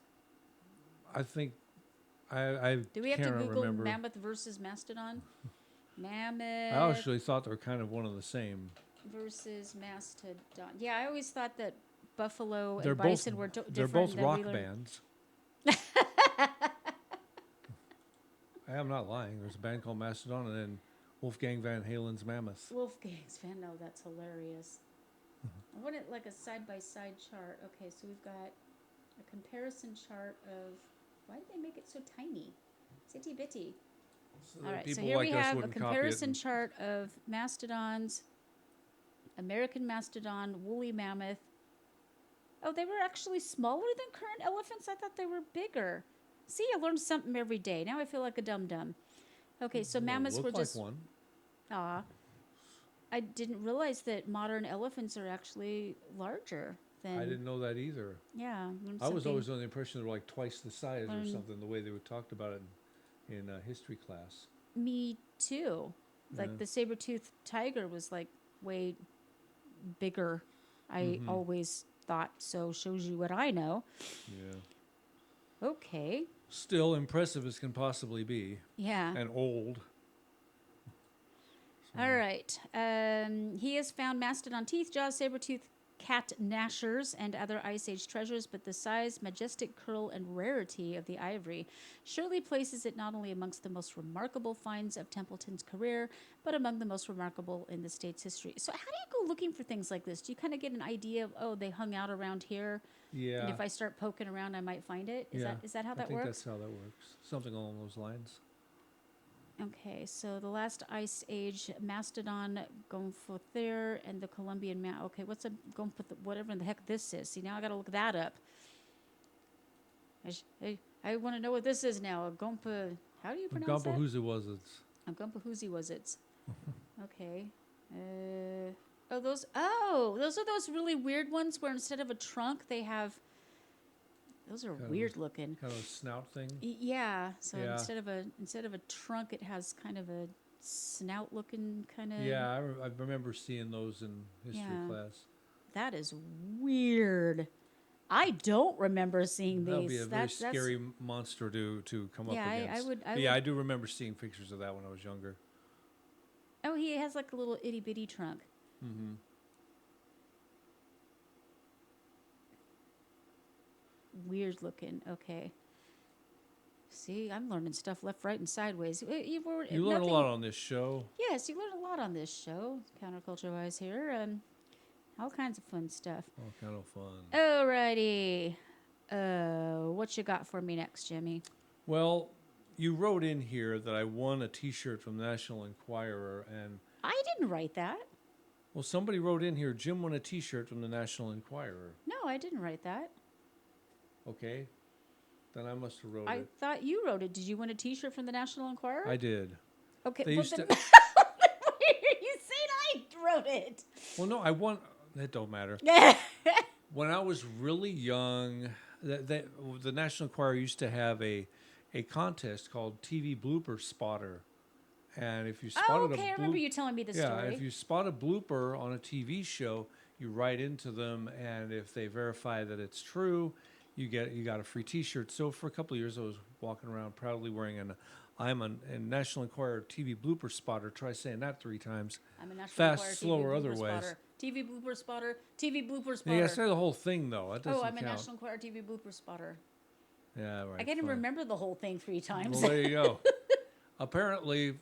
I think I Do we have to can't Google remember. mammoth versus mastodon? Mammoth I actually thought they were kind of one of the same. versus mastodon. Yeah, I always thought that buffalo They're and both bison were different. they're both than rock we learned. bands. I am not lying. There's a band called Mastodon, and then Wolfgang Van Halen's Mammoth. Wolfgang's fan. No, that's hilarious. I want it like a side-by-side chart. Okay, so we've got a comparison chart of... Why did they make it so tiny? It's itty-bitty. So All that right, so people here like we us have a wouldn't copy it comparison and- chart of mastodons, American mastodon, woolly mammoth. Oh, they were actually smaller than current elephants? I thought they were bigger. See, I learned something every day. Now I feel like a dum-dum. Okay, so Well, mammoths look were like just... one. Aw. I didn't realize that modern elephants are actually larger than... I didn't know that either. Yeah. learned I was something. always under the impression they were like twice the size or Learn- something, the way they would talked about it in history class. Me too. Like Yeah. the saber-toothed tiger was like way bigger. I always thought so. Shows you what I know. Yeah. Okay. Still impressive as can possibly be, Yeah. and old. All right. He has found mastodon teeth, jaws, saber-toothed cat gnashers, and other Ice Age treasures, but the size, majestic curl, and rarity of the ivory surely places it not only amongst the most remarkable finds of Templeton's career, but among the most remarkable in the state's history. So how do you go looking for things like this? Do you kind of get an idea of, oh, they hung out around here, Yeah. and if I start poking around, I might find it? Is that how that I think works? that's how that works. Something along those lines. Okay, so the last Ice Age mastodon Gomphothere and the Columbian okay, what's a whatever the heck this is? See, now I gotta look that up. I want to know what this is now. A Gompa. How do you pronounce that? Gampahuzi was it? A Gompahuzi was it? Okay. Those are those really weird ones where instead of a trunk they have. Those are Kind of weird looking. Kind of a snout thing. Yeah. So Yeah. instead of a trunk, it has kind of a snout looking kind of. Yeah, I remember seeing those in history Yeah. class. That is weird. I don't remember seeing That would these. be a very scary monster to come up Yeah, against. I would- But yeah, I do remember seeing pictures of that when I was younger. Oh, he has like a little itty bitty trunk. Mm-hmm. Weird looking. Okay. See, I'm learning stuff left, right, and sideways. You You learn a lot on this show. Yes, you learn a lot on this show, CounterCultureWISE here. All kinds of fun stuff. All kind of fun. Alrighty. What you got for me next, Jimmy? Well, you wrote in here that I won a T-shirt from the National Enquirer, and I didn't write that. well, somebody wrote in here, Jim won a T-shirt from the National Enquirer. No, I didn't write that. Okay, then I must have wrote I it. thought you wrote it. Did you win a T-shirt from the National Enquirer? I did. Okay, They well used then, to. you said I wrote it. Well, no, I won. That don't matter. When I was really young, the National Enquirer used to have a contest called TV Blooper Spotter, and if you spotted okay, I remember you telling me the yeah, story. if you spot a blooper on a TV show, you write into them, and if they verify that it's true, you got a free T-shirt. So for a couple of years, I was walking around proudly wearing a National Enquirer TV Blooper Spotter. Try saying that 3 times. I'm a National Fast, Enquirer slow, TV or blooper otherwise. spotter. TV blooper spotter. TV blooper spotter. You got to say the whole thing though. That doesn't I'm a count. National Enquirer TV blooper spotter. Yeah, right. I can't even fine. remember the whole thing 3 times. Well, there you go. Apparently,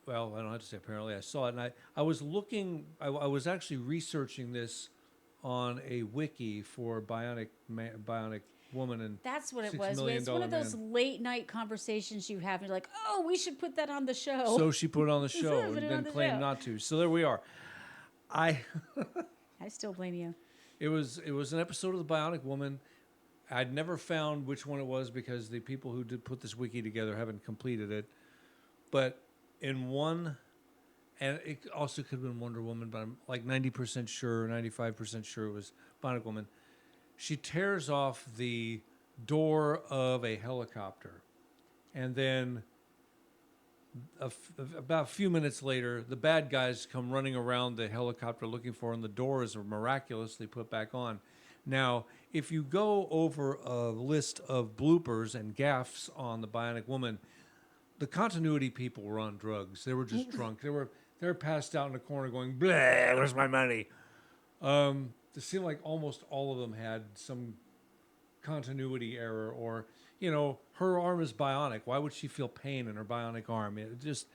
well, I don't have to say apparently. I saw it, and I was looking. I was actually researching this on a wiki for Bionic Woman and That's what it $6 was. million It's one of those man. late night conversations you have. You're like, oh, we should put that on the show. So she put it on the show Put and it then on the claimed show. not to. So there we are. I still blame you. It was an episode of the Bionic Woman. I'd never found which one it was because the people who did put this wiki together haven't completed it. But in one, and it also could have been Wonder Woman, but I'm like 90% sure, 95% sure it was Bionic Woman. She tears off the door of a helicopter, and then about a few minutes later, the bad guys come running around the helicopter looking for her, and the door is miraculously put back on. Now, if you go over a list of bloopers and gaffes on the Bionic Woman, the continuity people were on drugs. They were just drunk. They were passed out in the corner going, "Blah, where's my money?" It seemed like almost all of them had some continuity error, or her arm is bionic. Why would she feel pain in her bionic arm? It just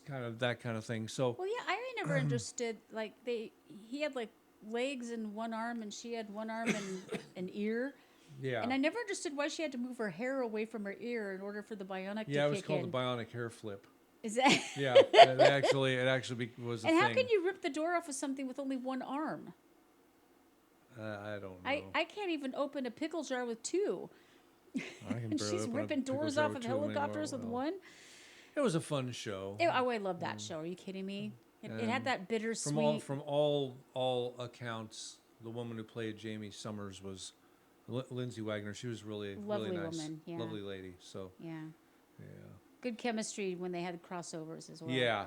kind of that kind of thing. So Well, yeah, I never understood. Like he had like legs and one arm, and she had one arm and an ear. Yeah. And I never understood why she had to move her hair away from her ear in order for the bionic to Yeah, it was kick called in. the bionic hair flip. Is that? Yeah, it actually was a And thing. how can you rip the door off of something with only one arm? I don't know. I can't even open a pickle jar with two. I can And barely she's open a ripping pickle doors jar off with of two. I mean, helicopters with well, one. It was a fun show. I love that show. Are you kidding me? It had that bittersweet. From all accounts, the woman who played Jamie Summers was Lindsay Wagner. She was really Lovely really nice, woman, yeah. lovely lady. So Yeah. yeah, Good chemistry when they had crossovers as well. yeah.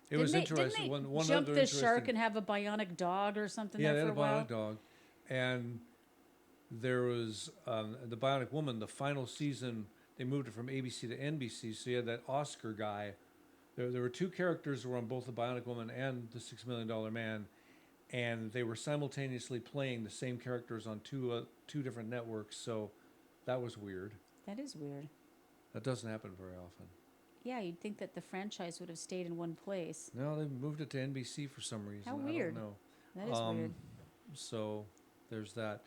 It was interesting. Didn't they One jump other the interesting- shark and have a bionic dog or something Yeah, there they for had a a while? bionic dog, and there was the Bionic Woman. The final season, they moved it from ABC to NBC. So you had that Oscar guy. There were two characters who were on both the Bionic Woman and the $6 Million Man, and they were simultaneously playing the same characters on two different networks. So that was weird. That is weird. That doesn't happen very often. Yeah, you'd think that the franchise would have stayed in one place. No, they moved it to NBC for some reason. How weird. I don't know. That is weird. So there's that.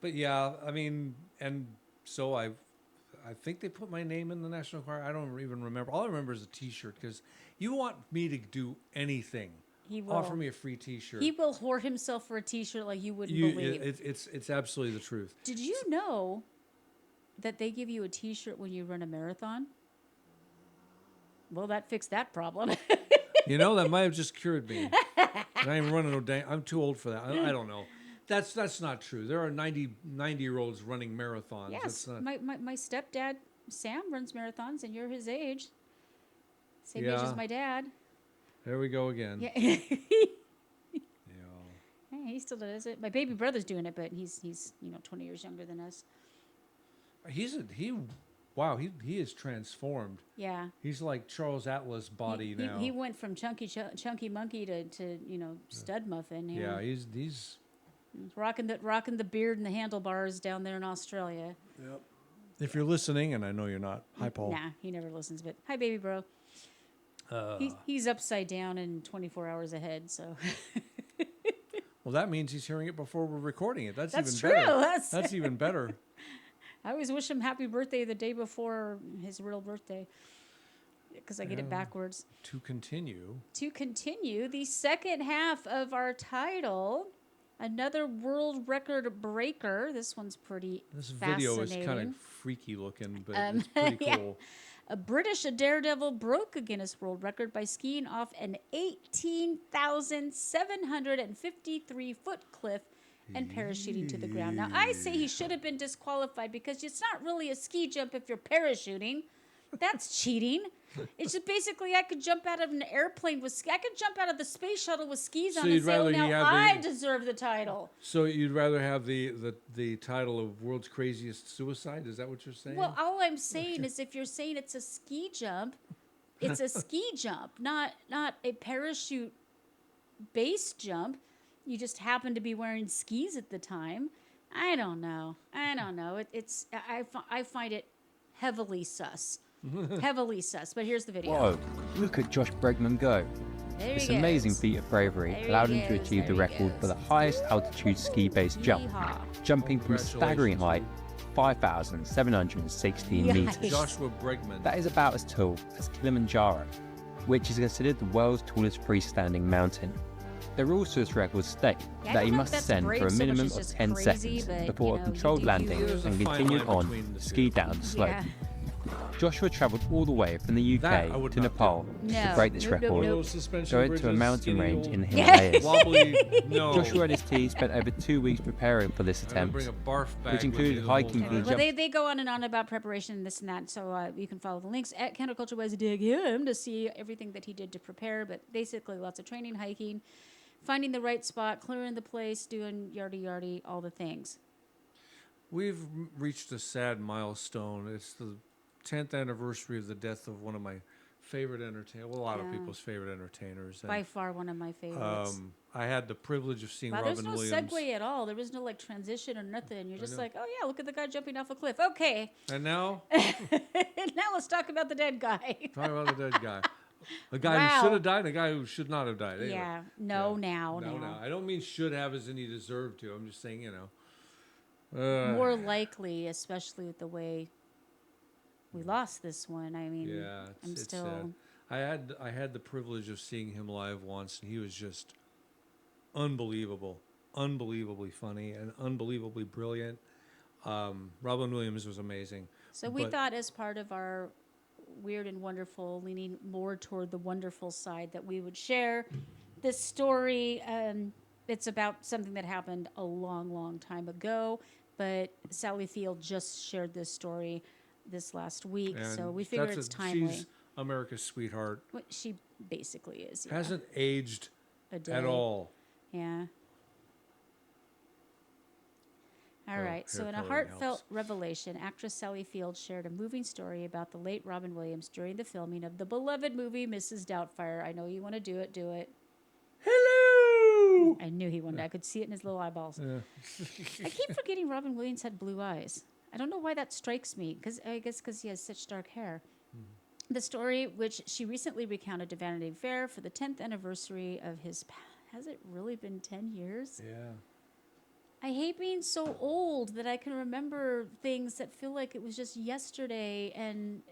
But yeah, I mean, and so I think they put my name in the National Choir. I don't even remember. All I remember is a T-shirt, because you want me to do anything. He will Offer me a free T-shirt. He will hoard himself for a T-shirt like you wouldn't believe. It's absolutely the truth. Did you know that they give you a T-shirt when you run a marathon? Well, that fixed that problem. You know, that might have just cured me. And I ain't running no dang. I'm too old for that. I don't know. That's not true. There are 90-year-olds running marathons. Yes, That's not, my stepdad Sam runs marathons, and you're his age. Same age Yeah. as my dad. there we go again. Yeah. Yeah. Hey, he still does it. My baby brother's doing it, but he's 20 years younger than us. Wow, he is transformed. Yeah. He's like Charles Atlas body now. He went from chunky monkey to stud muffin. Yeah, he's rocking the beard and the handlebars down there in Australia. Yep. If you're listening, and I know you're not, hi Paul. Nah, he never listens. But hi, baby bro. He's upside down and 24 hours ahead. So Well, that means he's hearing it before we're recording it. That's even true. better. That's even better. I always wish him happy birthday the day before his real birthday, because I get it backwards. To continue, The second half of our title, another world record breaker. This one's pretty this video is fascinating. kind of freaky looking, but it's pretty yeah. cool. A British daredevil broke a Guinness World Record by skiing off an 18,753-foot cliff and parachuting to the ground. Now, I say he should have been disqualified, because it's not really a ski jump if you're parachuting. That's cheating. It's just basically I could jump out of an airplane with I could jump out of the space shuttle with skis So on and you'd say, oh, rather now he have I the- deserve the title. So you'd rather have the title of world's craziest suicide? Is that what you're saying? Well, all I'm saying is, if you're saying it's a ski jump, it's a ski jump, not a parachute base jump. You just happen to be wearing skis at the time. I don't know. I find it heavily sus. Heavily sus. But here's the video. Whoa, look at Josh Bregman go. There This he amazing goes. feat of bravery There he allowed him to goes, achieve there the he record for the goes. highest altitude ski-based jump, Yeehaw. jumping from a staggering height, 5,716 Yikes. meters. Joshua Bregman. That is about as tall as Kilimanjaro, which is considered the world's tallest freestanding mountain. The rules to this record state Yeah, I that don't he know if must that's ascend brave for a so much minimum as of just 10 crazy, seconds but, before you a know, controlled you do landing you. There's a and fine continued line on between the to ski two. down the slope. Yeah. Joshua travelled all the way from the That I UK would to not Nepal do. to No. break this Nope, nope, record, nope. Suspension going to a bridges, mountain skinny range old in the Yeah. Himalayas. wobbly. No. Joshua and his team spent over 2 weeks preparing for this I'm gonna attempt, bring a barf bag which with me included the whole hiking time. through Well, they go on and on about preparation and this and that, so you can follow the links at CounterCultureWISE dig him to see everything that he did to prepare. But basically, lots of training, hiking, finding the right spot, clearing the place, doing yardy, all the things. We've reached a sad milestone. It's the 10th anniversary of the death of one of my favorite entertainers. Well, a lot of Yeah. people's favorite entertainers. And, By far, one of my favorites. I had the privilege of seeing Wow, Robin there's no Williams. segue at all. There was no like transition or nothing. You're just know. like, oh yeah, look at the guy jumping off a cliff. Okay, And now, now let's talk about the dead guy. talking about the dead guy. A guy who Wow. should have died and a guy who should not have died. Anyway. Yeah. No, Yeah. now. No. I don't mean should have as in he deserved to. I'm just saying, More likely, especially with the way we lost this one. I mean, Yeah, I'm it's still. sad. I had the privilege of seeing him live once, and he was just unbelievably funny, and unbelievably brilliant. Robin Williams was amazing. So we but- thought, as part of our weird and wonderful, leaning more toward the wonderful side, that we would share this story. It's about something that happened a long time ago, but Sally Field just shared this story this last week, so and we figure that's it's timely. She's America's sweetheart. What she basically is. Yeah. Hasn't aged A day. at all. Yeah. All Well, right. So, hair in a coloring heartfelt helps. revelation, actress Sally Field shared a moving story about the late Robin Williams during the filming of the beloved movie Mrs. Doubtfire. I know you want to do it. Do it. Hello. I knew he wanted. I could see it in his little eyeballs. Yeah. I keep forgetting Robin Williams had blue eyes. I don't know why that strikes me. Because he has such dark hair. The story, which she recently recounted to Vanity Fair for the 10th anniversary of his. Has it really been 10 years? Yeah. I hate being so old that I can remember things that feel like it was just yesterday, and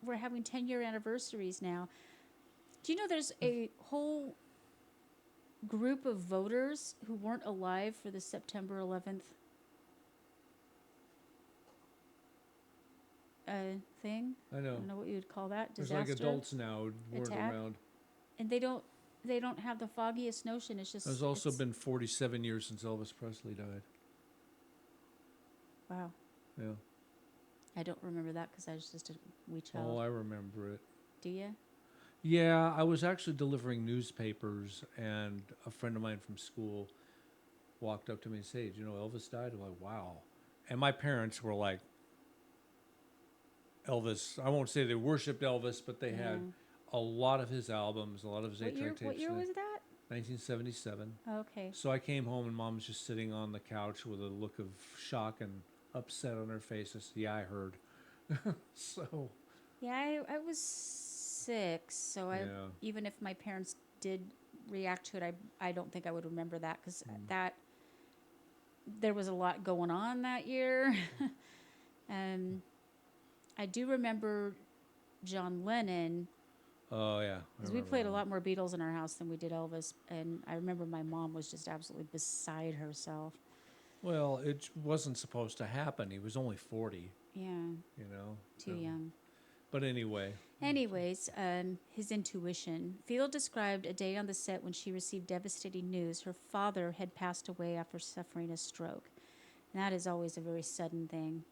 we're having 10-year anniversaries now. Do you know there's a whole group of voters who weren't alive for the September 11th thing? I know. I don't know what you would call that. There's Disaster. like adults now word Attack? around. And they don't have the foggiest notion. It's just. There's also it's- been 47 years since Elvis Presley died. Wow. Yeah. I don't remember that because I was just a wee child. Oh, I remember it. Do you? Yeah, I was actually delivering newspapers, and a friend of mine from school walked up to me and said, "Did you know Elvis died?" I'm like, "Wow." And my parents were like, Elvis, I won't say they worshipped Elvis, but they had a lot of his albums, a lot of his What 8-track year? tapes. What year was that? 1977. Okay. So I came home, and Mom was just sitting on the couch with a look of shock and upset on her face. I said, "Yeah, I heard." So, Yeah, I was 6, so yeah. even if my parents did react to it, I don't think I would remember that because that there was a lot going on that year. I do remember John Lennon Oh, yeah. I because we remember played that a one. lot more Beatles in our house than we did Elvis, and I remember my mom was just absolutely beside herself. Well, it wasn't supposed to happen. He was only 40, Yeah, you know. too young. But anyway, Anyways, his intuition. Field described a day on the set when she received devastating news her father had passed away after suffering a stroke. And that is always a very sudden thing.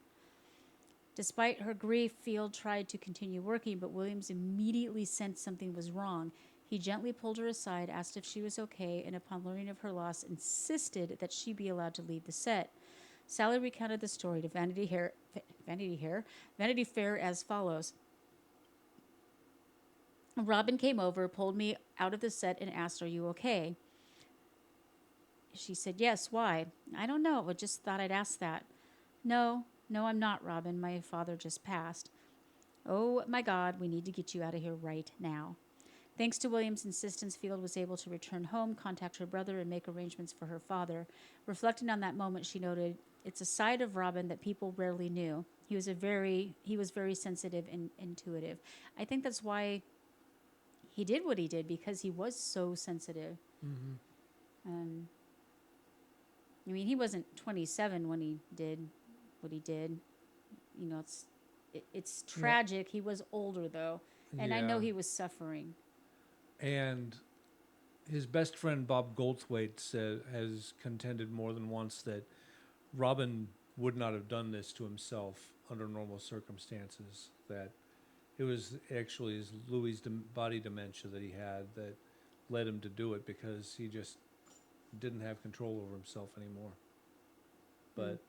Despite her grief, Field tried to continue working, but Williams immediately sensed something was wrong. He gently pulled her aside, asked if she was okay, and upon learning of her loss, insisted that she be allowed to leave the set. Sally recounted the story to Vanity Fair as follows. Robin came over, pulled me out of the set, and asked, "Are you okay?" She said, "Yes, why?" "I don't know. I just thought I'd ask that." No, I'm not, Robin. My father just passed." "Oh, my God, we need to get you out of here right now." Thanks to Williams' insistence, Field was able to return home, contact her brother, and make arrangements for her father. Reflecting on that moment, she noted, "It's a side of Robin that people rarely knew. He was very sensitive and intuitive." I think that's why he did what he did, because he was so sensitive. I mean, he wasn't 27 when he did what he did. You know, it's tragic. He was older, though. And I know Yeah. he was suffering. And his best friend Bob Goldthwait has contended more than once that Robin would not have done this to himself under normal circumstances. That it was actually his Louis' body dementia that he had that led him to do it, because he just didn't have control over himself anymore. But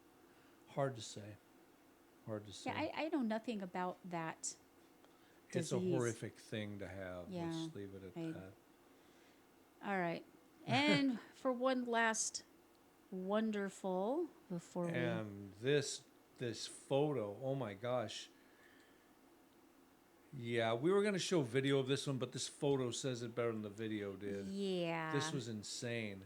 hard to say. Hard to say. Yeah, I know nothing about that It's a disease. horrific thing to have. Yeah, Let's leave it at I- that. All right. And for one last wonderful before we... And this photo, oh my gosh. Yeah, we were going to show video of this one, but this photo says it better than the video did. Yeah. This was insane.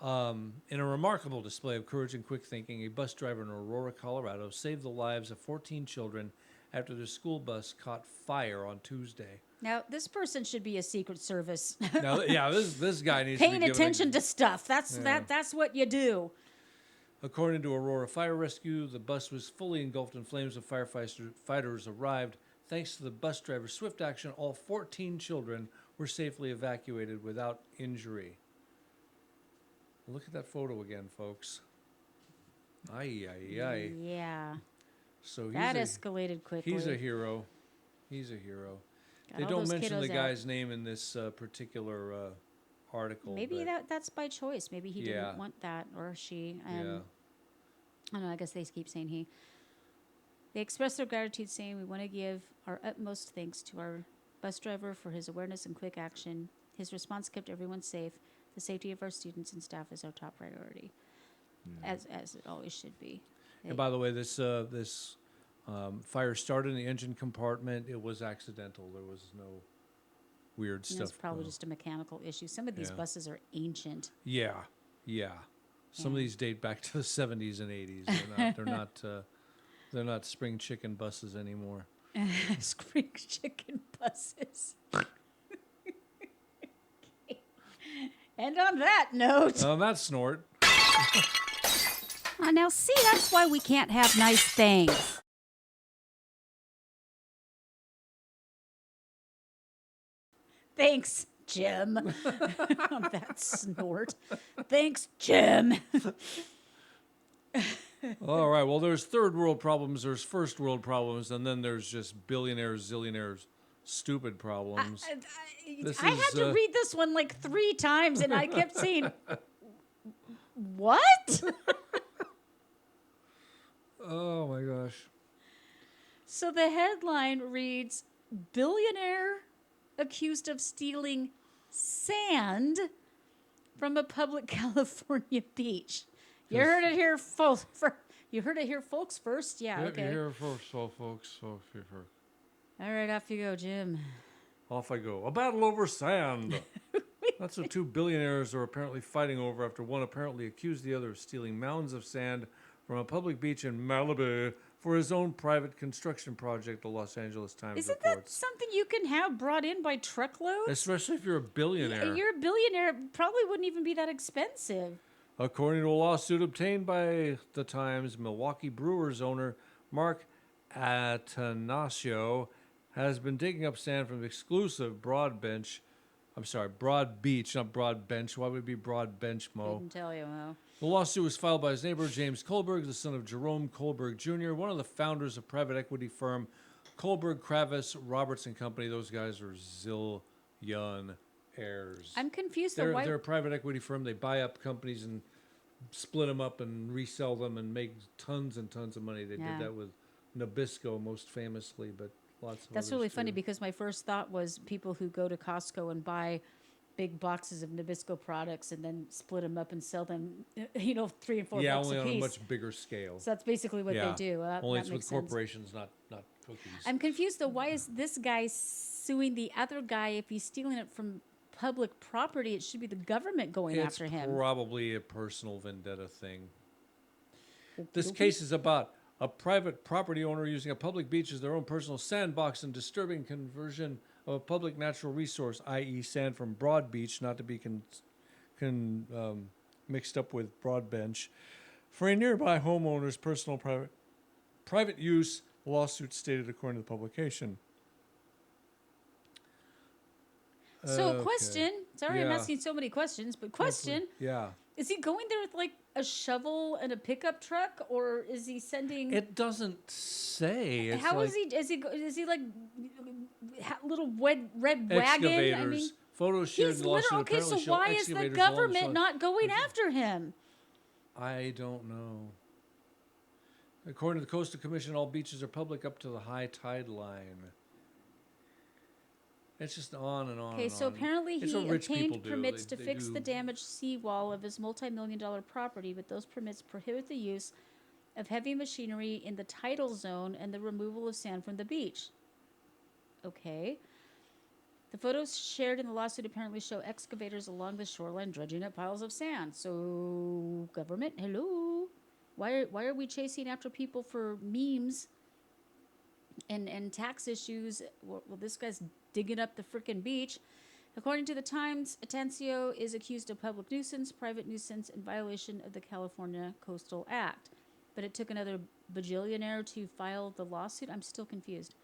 In a remarkable display of courage and quick thinking, a bus driver in Aurora, Colorado, saved the lives of 14 children after their school bus caught fire on Tuesday. Now, this person should be a Secret Service. Now, yeah, this guy needs to be Paying given attention to stuff. That's what you do. According to Aurora Fire Rescue, the bus was fully engulfed in flames when firefighters arrived. Thanks to the bus driver's swift action, all 14 children were safely evacuated without injury. Look at that photo again, folks. Ay, ay, ay. Yeah. So That escalated quickly. He's a hero. He's a hero. Got They all don't those mention the kiddos out. guy's name in this particular article. Maybe but that's by choice. Maybe he Yeah. didn't want that, or she. Yeah. I don't know. I guess they keep saying he. They express their gratitude, saying, "We want to give our utmost thanks to our bus driver for his awareness and quick action. His response kept everyone safe. The safety of our students and staff is our top priority, as it always should be." And by the way, this fire started in the engine compartment. It was accidental. There was no weird And it's stuff. probably going on. just a mechanical issue. Some of these Yeah. buses are ancient. Yeah, yeah. Some of Yeah. these date back to the 70s and 80s. They're not spring chicken buses anymore. Spring chicken buses. Okay. And on that note. On that snort. Now see, that's why we can't have nice things. Thanks, Jim. On that snort. Thanks, Jim. All right. Well, there's third world problems, there's first world problems, and then there's just billionaires, zillionaires, stupid problems. This I had is, to read this one like 3 times, and I kept saying, "What?" Oh my gosh. So the headline reads, "Billionaire accused of stealing sand from a public California beach." You heard it here, folks. You heard it here, folks. First, yeah. Okay. Here first, folks. All right, off you go, Jim. Off I go. A battle over sand. That's what 2 billionaires are apparently fighting over after one apparently accused the other of stealing mounds of sand from a public beach in Malibu for his own private construction project, the Los Angeles Times Isn't that reports. something you can have brought in by truckload? Especially if you're a billionaire. You're a billionaire. It probably wouldn't even be that expensive. According to a lawsuit obtained by the Times, Milwaukee Brewers owner Mark Atanasio has been digging up sand from exclusive Broad Beach, not Broad Bench. Why would it be Broad Bench, Mo? Couldn't tell you, Mo. The lawsuit was filed by his neighbor, James Kohlberg, the son of Jerome Kohlberg Jr., one of the founders of private equity firm Kohlberg, Kravis, Robertson Company. Those guys are zillionaires. I'm confused though. They're a private equity firm. They buy up companies and split them up and resell them and make tons and tons of money. They Yeah. did that with Nabisco most famously, but lots of That's others really funny too. because my first thought was people who go to Costco and buy big boxes of Nabisco products and then split them up and sell them, $3 and $4 yeah, bucks only a on a piece. much bigger scale. So that's basically what Yeah. they do. Only that it's makes with sense. corporations, not cookies. I'm confused though. Why is this guy suing the other guy if he's stealing it from public property? It should be the government going It's after him. probably a personal vendetta thing. This case is about a private property owner using a public beach as their own personal sandbox and disturbing conversion of a public natural resource, i.e. sand from Broad Beach, not to be mixed up with Broad Bench, for a nearby homeowner's personal private use, the lawsuit stated according to the publication. So, Okay. question. Sorry, I'm Yeah. asking so many questions, but question. Yeah. Is he going there with like a shovel and a pickup truck, or is he sending? It doesn't say. It's How like is he? Is he like little red wagon? excavators. I mean, Photos shared he's in the lawsuit literally okay. So apparently show why is the excavators government alongside- not going after him? I don't know. According to the Coastal Commission, all beaches are public up to the high tide line. It's just on and on. Okay, and so on. apparently It's he what rich people obtained do. permits They to fix do- the damaged seawall of his multi-million-dollar property, but those permits prohibit the use of heavy machinery in the tidal zone and the removal of sand from the beach. Okay. The photos shared in the lawsuit apparently show excavators along the shoreline dredging up piles of sand. So, government, hello? Why are we chasing after people for memes and tax issues? Well, this guy's digging up the frickin' beach. According to the Times, Atencio is accused of public nuisance, private nuisance, and violation of the California Coastal Act. But it took another bajillionaire to file the lawsuit. I'm still confused.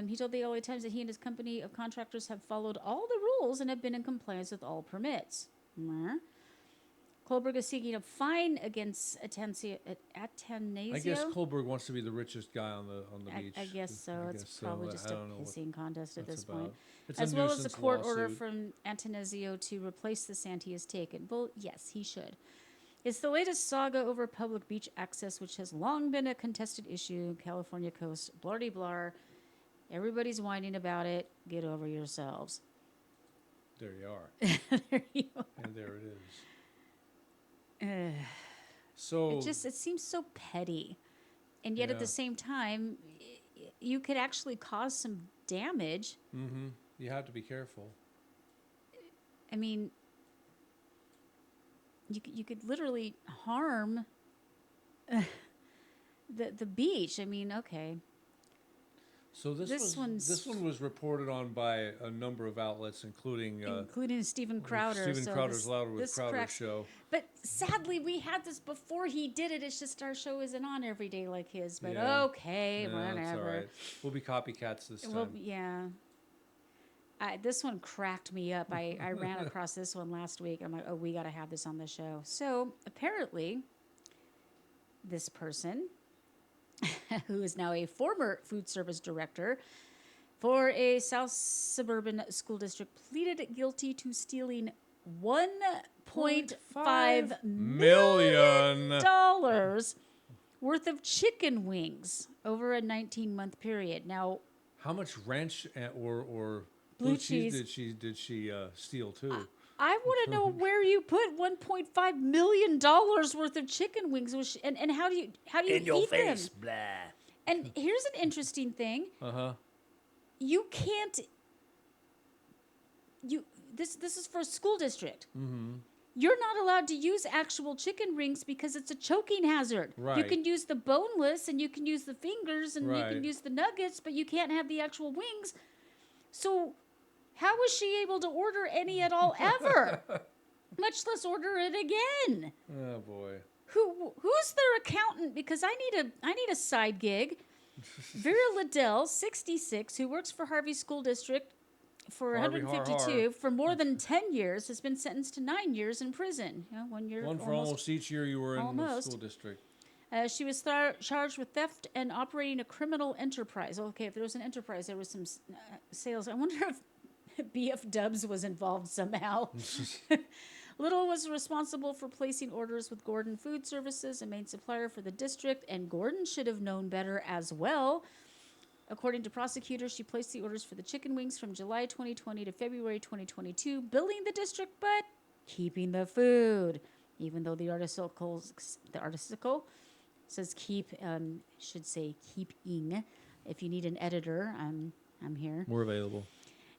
He told the LA Times that he and his company of contractors have followed all the rules and have been in compliance with all permits. Kohlberg is seeking a fine against Atencio. I guess Kohlberg wants to be the richest guy on the beach. I guess so. It's probably just a pissing contest at this point. It's as a well as a nuisance court order lawsuit. from Atencio to replace the sand he has taken. Well, yes, he should. It's the latest saga over public beach access, which has long been a contested issue. California coast, blah-de-blah. Everybody's whining about it. Get over yourselves. There you are. There you are. And there it is. So It seems so petty. And yet at the same time, you could actually cause some damage. Mm-hmm. You have to be careful. I mean, you could literally harm the beach. I mean, okay. So this one was reported on by a number of outlets, including Stephen Crowder. Stephen Crowder's Louder with Crowder show. But sadly, we had this before he did it. It's just our show isn't on every day like his. But okay, whatever. That's all right. We'll be copycats this time. Well, yeah. This one cracked me up. I ran across this one last week. I'm like, oh, we got to have this on the show. So apparently, this person, who is now a former food service director for a South Suburban school district, pleaded guilty to stealing $1.5 million worth of chicken wings over a 19-month period. Now, how much ranch or blue cheese did she steal too? I want to know where you put $1.5 million worth of chicken wings, and how do you in your eat face, them? Blah. And here's an interesting thing. You can't. This is for a school district. Mm-hmm. You're not allowed to use actual chicken wings because it's a choking hazard. Right. You can use the boneless and you can use the fingers and you can use the nuggets, but you can't have the actual wings. So how was she able to order any at all ever? Much less order it again. Oh boy. Who's their accountant? Because I need a side gig. Vera Liddell, 66, who works for Harvey School District for Harvey, 152 for more than 10 years, has been sentenced to 9 years in prison. 1 year. One for almost each year you were in the school district. She was charged with theft and operating a criminal enterprise. Okay, if there was an enterprise, there was some sales. I wonder if BF Dubs was involved somehow. Little was responsible for placing orders with Gordon Food Services, a main supplier for the district, and Gordon should have known better as well. According to prosecutors, she placed the orders for the chicken wings from July 2020 to February 2022, billing the district but keeping the food. Even though the article says should say keeping. If you need an editor, I'm here. We're available.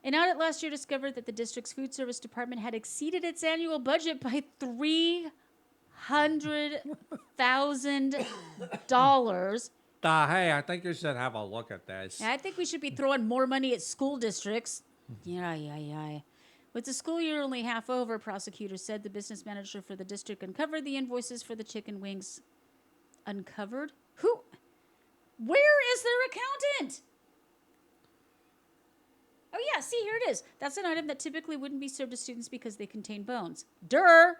An audit last year discovered that the district's food service department had exceeded its annual budget by $300,000. Hey, I think you should have a look at this. I think we should be throwing more money at school districts. Yeah. With the school year only half over, prosecutors said the business manager for the district uncovered the invoices for the chicken wings. Uncovered? Who? Where is their accountant? Oh, yeah, see, here it is. That's an item that typically wouldn't be served to students because they contain bones. Durr!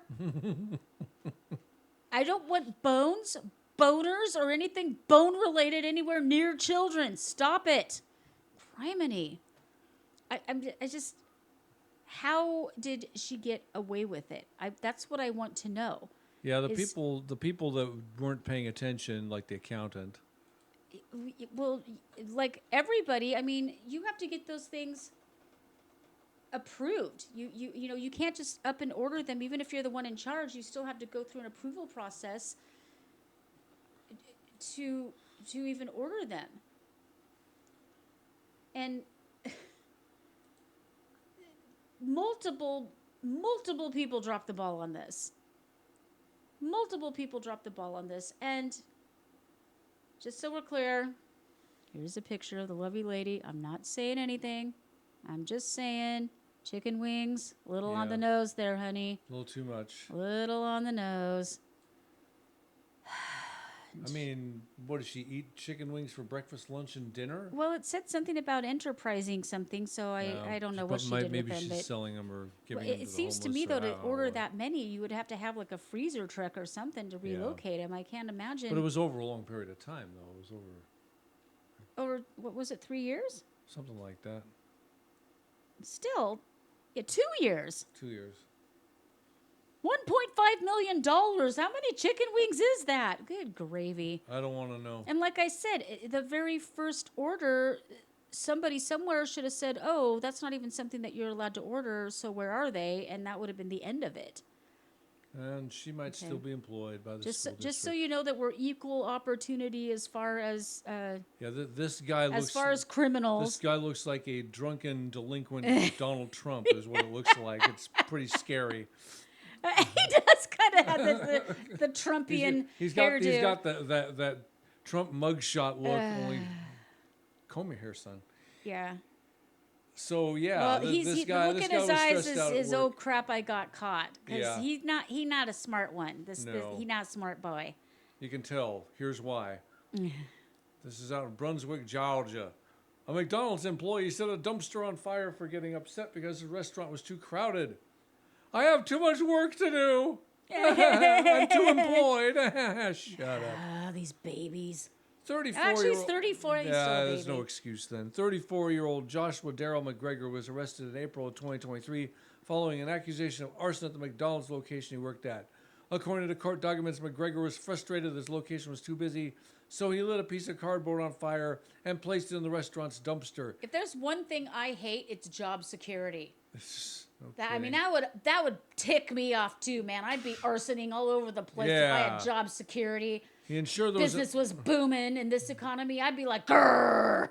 I don't want bones, boners, or anything bone-related anywhere near children. Stop it. Criminy. I just... How did she get away with it? That's what I want to know. Yeah, the people that weren't paying attention, like the accountant. Well, like everybody, I mean, you have to get those things approved. You can't just up and order them. Even if you're the one in charge, you still have to go through an approval process to even order them. And multiple people dropped the ball on this. Multiple people dropped the ball on this. And just so we're clear, here's a picture of the lovely lady. I'm not saying anything. I'm just saying chicken wings, a little on the nose there, honey. A little too much. A little on the nose. I mean, what does she eat? Chicken wings for breakfast, lunch, and dinner? Well, it said something about enterprising something, so I don't know what she did maybe with them. she's But selling them or giving well, them to it the seems to homeless me, or though, I to don't know order what. that many, you would have to have like a freezer truck or something to relocate them. I can't imagine. But it was over a long period of time, though. It was over over, what was it, 3 years? something like that. Still, 2 years. 2 years. $1.5 million. How many chicken wings is that? Good gravy. I don't want to know. And like I said, the very first order, somebody somewhere should have said, oh, that's not even something that you're allowed to order, so where are they? And that would have been the end of it. And she might still be employed by the Just school just so district. you know that we're equal opportunity as far as This guy looks... as far as criminals. This guy looks like a drunken, delinquent Donald Trump is what it looks like. It's pretty scary. He does kind of have the Trumpian He's hairdo. got that Trump mugshot look. Only comb your hair, son. Yeah. So yeah, Well, this the guy look this in guy his was eyes stressed out at is work. oh crap, I got caught. Because Yeah. he's not a smart one. No. He's not a smart boy. You can tell. Here's why. This is out of Brunswick, Georgia. A McDonald's employee set a dumpster on fire for getting upset because the restaurant was too crowded. I have too much work to do. I'm too employed. Shut up. Ah, these babies. 34 Actually, he's year old 34. He's still a there's baby. no excuse then. 34-year-old Joshua Darrell McGregor was arrested in April of 2023 following an accusation of arson at the McDonald's location he worked at. According to court documents, McGregor was frustrated his location was too busy, so he lit a piece of cardboard on fire and placed it in the restaurant's dumpster. If there's one thing I hate, it's job security. No I mean, kidding. that would tick me off too, man. I'd be arsoning all over the place if I Yeah. had job security. He ensured there was Business was booming in this economy. I'd be like, grrr.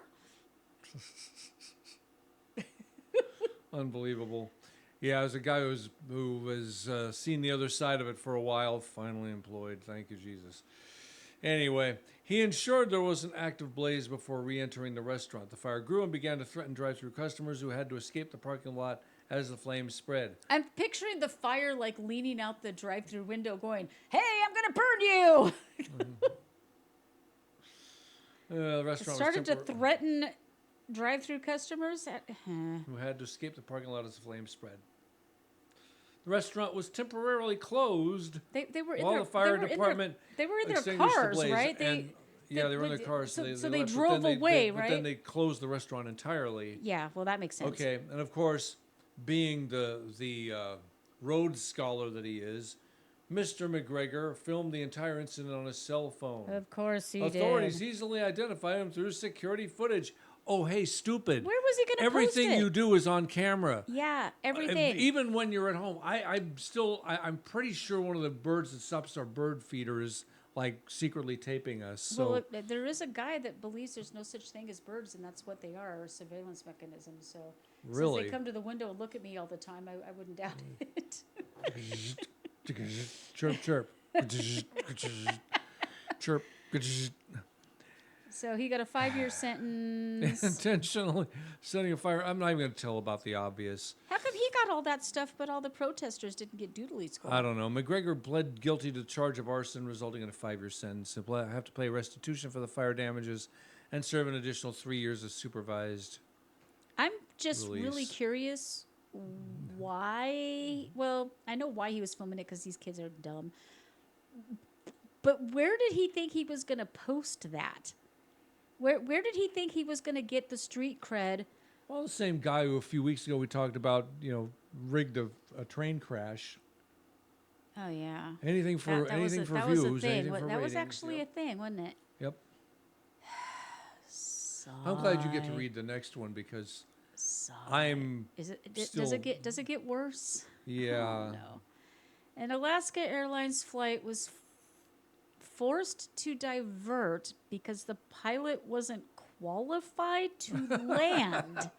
unbelievable. Yeah, as a guy who was seen the other side of it for a while, finally employed. Thank you, Jesus. Anyway, he ensured there was an active blaze before re-entering the restaurant. The fire grew and began to threaten drive-through customers who had to escape the parking lot as the flames spread. I'm picturing the fire like leaning out the drive-through window going, hey, I'm going to burn you. The It restaurant started was to threaten drive-through customers. who had to escape the parking lot as the flames spread. The restaurant was temporarily closed They were in while their, the fire they were in department they were in their extinguished the cars, blaze, right? and they were in their cars. So they they left, but drove then away, But right? then they closed the restaurant entirely. Yeah, well, that makes sense. Okay, and of course, being the Rhodes Scholar that he is, Mr. McGregor filmed the entire incident on his cell phone. Of course he Authorities did. easily identified him through security footage. Oh, hey, stupid. Where was he going to post Everything it? you do is on camera. Yeah, And everything. even when you're at home, I'm pretty sure one of the birds that stops our bird feeder is like secretly taping us. So well, look, there is a guy that believes there's no such thing as birds, and that's what they are, surveillance mechanisms. So Really? since they come to the window and look at me all the time, I wouldn't doubt it. chirp, chirp, chirp. So he got a 5-year sentence. Intentionally setting a fire. I'm not even going to tell about the obvious. How come he got all that stuff, but all the protesters didn't get doodly squad? I don't know. McGregor pled guilty to the charge of arson, resulting in a 5-year sentence. He'll have to pay restitution for the fire damages and serve an additional 3 years as supervised. I'm just really Release. curious why. Well, I know why he was filming it because these kids are dumb. But where did he think he was going to post that? Where did he think he was going to get the street cred? Well, the same guy who a few weeks ago we talked about, rigged a train crash. Oh yeah, Anything for that was anything a, for that views, was a thing. anything for That was ratings, actually yep. a thing, wasn't it? Yep. I'm glad you get to read the next one because I'm Does still- it get worse? yeah. Oh, no. An Alaska Airlines flight was forced to divert because the pilot wasn't qualified to land.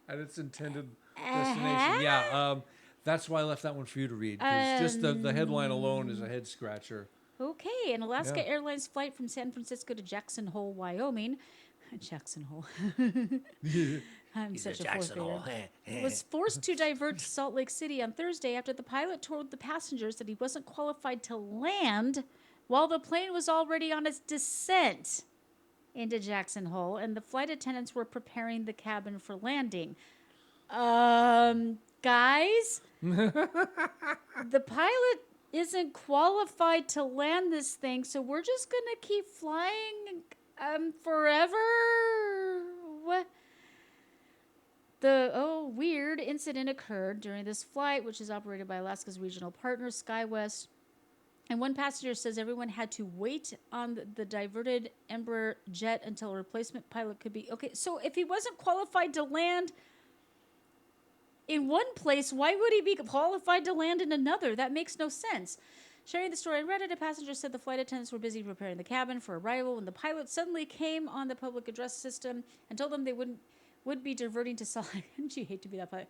At its intended destination. Yeah, that's why I left that one for you to read. Because just the headline alone is a head scratcher. Okay, an Alaska Yeah. Airlines flight from San Francisco to Jackson Hole, Wyoming. Jackson Hole. I'm such a fourth grader. Was forced to divert to Salt Lake City on Thursday after the pilot told the passengers that he wasn't qualified to land while the plane was already on its descent into Jackson Hole, and the flight attendants were preparing the cabin for landing. Guys, the pilot isn't qualified to land this thing, so we're just gonna keep flying forever. What? The weird incident occurred during this flight, which is operated by Alaska's regional partner, SkyWest. And one passenger says everyone had to wait on the diverted Embraer jet until a replacement pilot could be... Okay, so if he wasn't qualified to land in one place, why would he be qualified to land in another? That makes no sense. Sharing the story on Reddit, a passenger said the flight attendants were busy preparing the cabin for arrival when the pilot suddenly came on the public address system and told them they would be diverting to Salt Lake. Wouldn't you hate to be that pilot?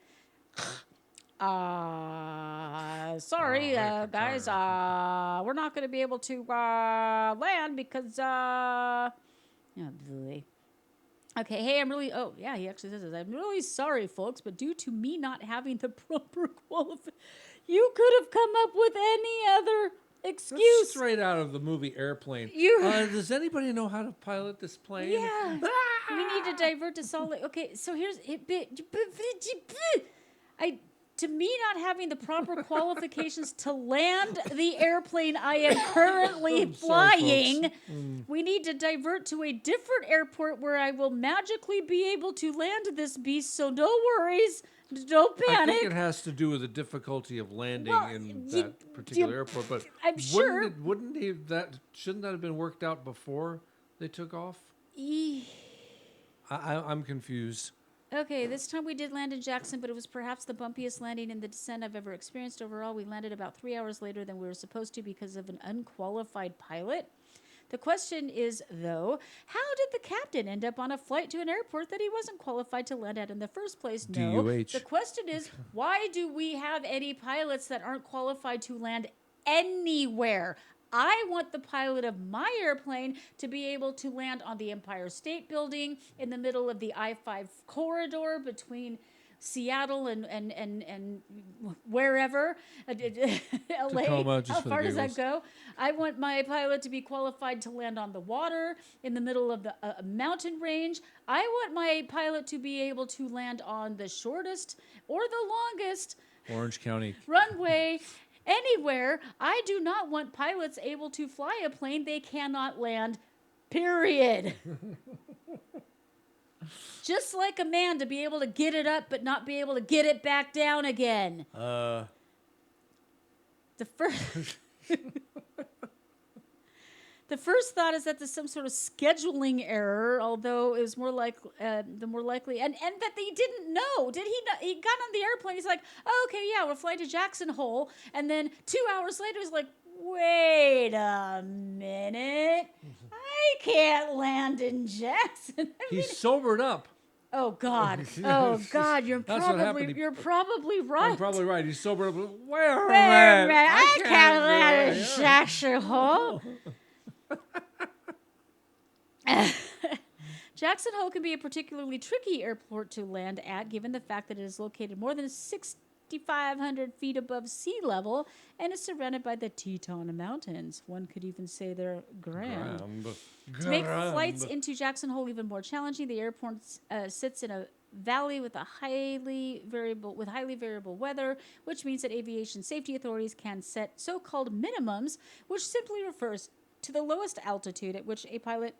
Sorry, guys. We're not going to be able to land because, really. Okay, hey, I'm really... Oh, yeah, he actually says this. I'm really sorry, folks, but due to me not having the proper qualification, you could have come up with any other excuse. That's straight out of the movie Airplane. Does anybody know how to pilot this plane? Yeah. We need to divert to Salt Lake. Okay, so here's... To me, not having the proper qualifications to land the airplane I am currently flying, we need to divert to a different airport where I will magically be able to land this beast, so no worries, don't panic. I think it has to do with the difficulty of landing in that particular airport, but I'm sure. Shouldn't that have been worked out before they took off? I'm confused. Okay, this time we did land in Jackson, but it was perhaps the bumpiest landing in the descent I've ever experienced. Overall, we landed about 3 hours later than we were supposed to because of an unqualified pilot. The question is, though, how did the captain end up on a flight to an airport that he wasn't qualified to land at in the first place? No. DUH. The question is, why do we have any pilots that aren't qualified to land anywhere? I want the pilot of my airplane to be able to land on the Empire State Building in the middle of the I-5 corridor between Seattle and wherever. LA. Tacoma, just How for the far does that giggles. go? I want my pilot to be qualified to land on the water in the middle of the mountain range. I want my pilot to be able to land on the shortest or the longest Orange County. runway anywhere. I do not want pilots able to fly a plane they cannot land, period. Just like a man to be able to get it up but not be able to get it back down again. The first... The first thought is that there's some sort of scheduling error, although it was more like the more likely, and that they didn't know. Did he not? He got on the airplane. He's like, oh, okay, yeah, we're flying to Jackson Hole, and then 2 hours later, he's like, wait a minute, I can't land in Jackson. He's sobered up. Oh God! You're That's what probably happened. you're probably right. I'm probably right. He's sobered up. Wait a Wait a minute. minute, I can't land in do it. Jackson Hole. Jackson Hole can be a particularly tricky airport to land at, given the fact that it is located more than 6,500 feet above sea level and is surrounded by the Teton Mountains. One could even say they're grand. To make flights into Jackson Hole even more challenging, the airport sits in a valley with highly variable weather, which means that aviation safety authorities can set so-called minimums, which simply refers to the lowest altitude at which a pilot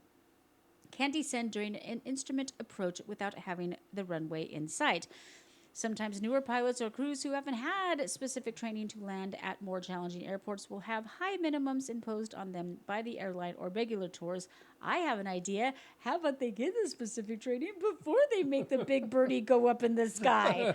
can descend during an instrument approach without having the runway in sight. Sometimes newer pilots or crews who haven't had specific training to land at more challenging airports will have high minimums imposed on them by the airline or regulators. I have an idea. How about they get the specific training before they make the big birdie go up in the sky?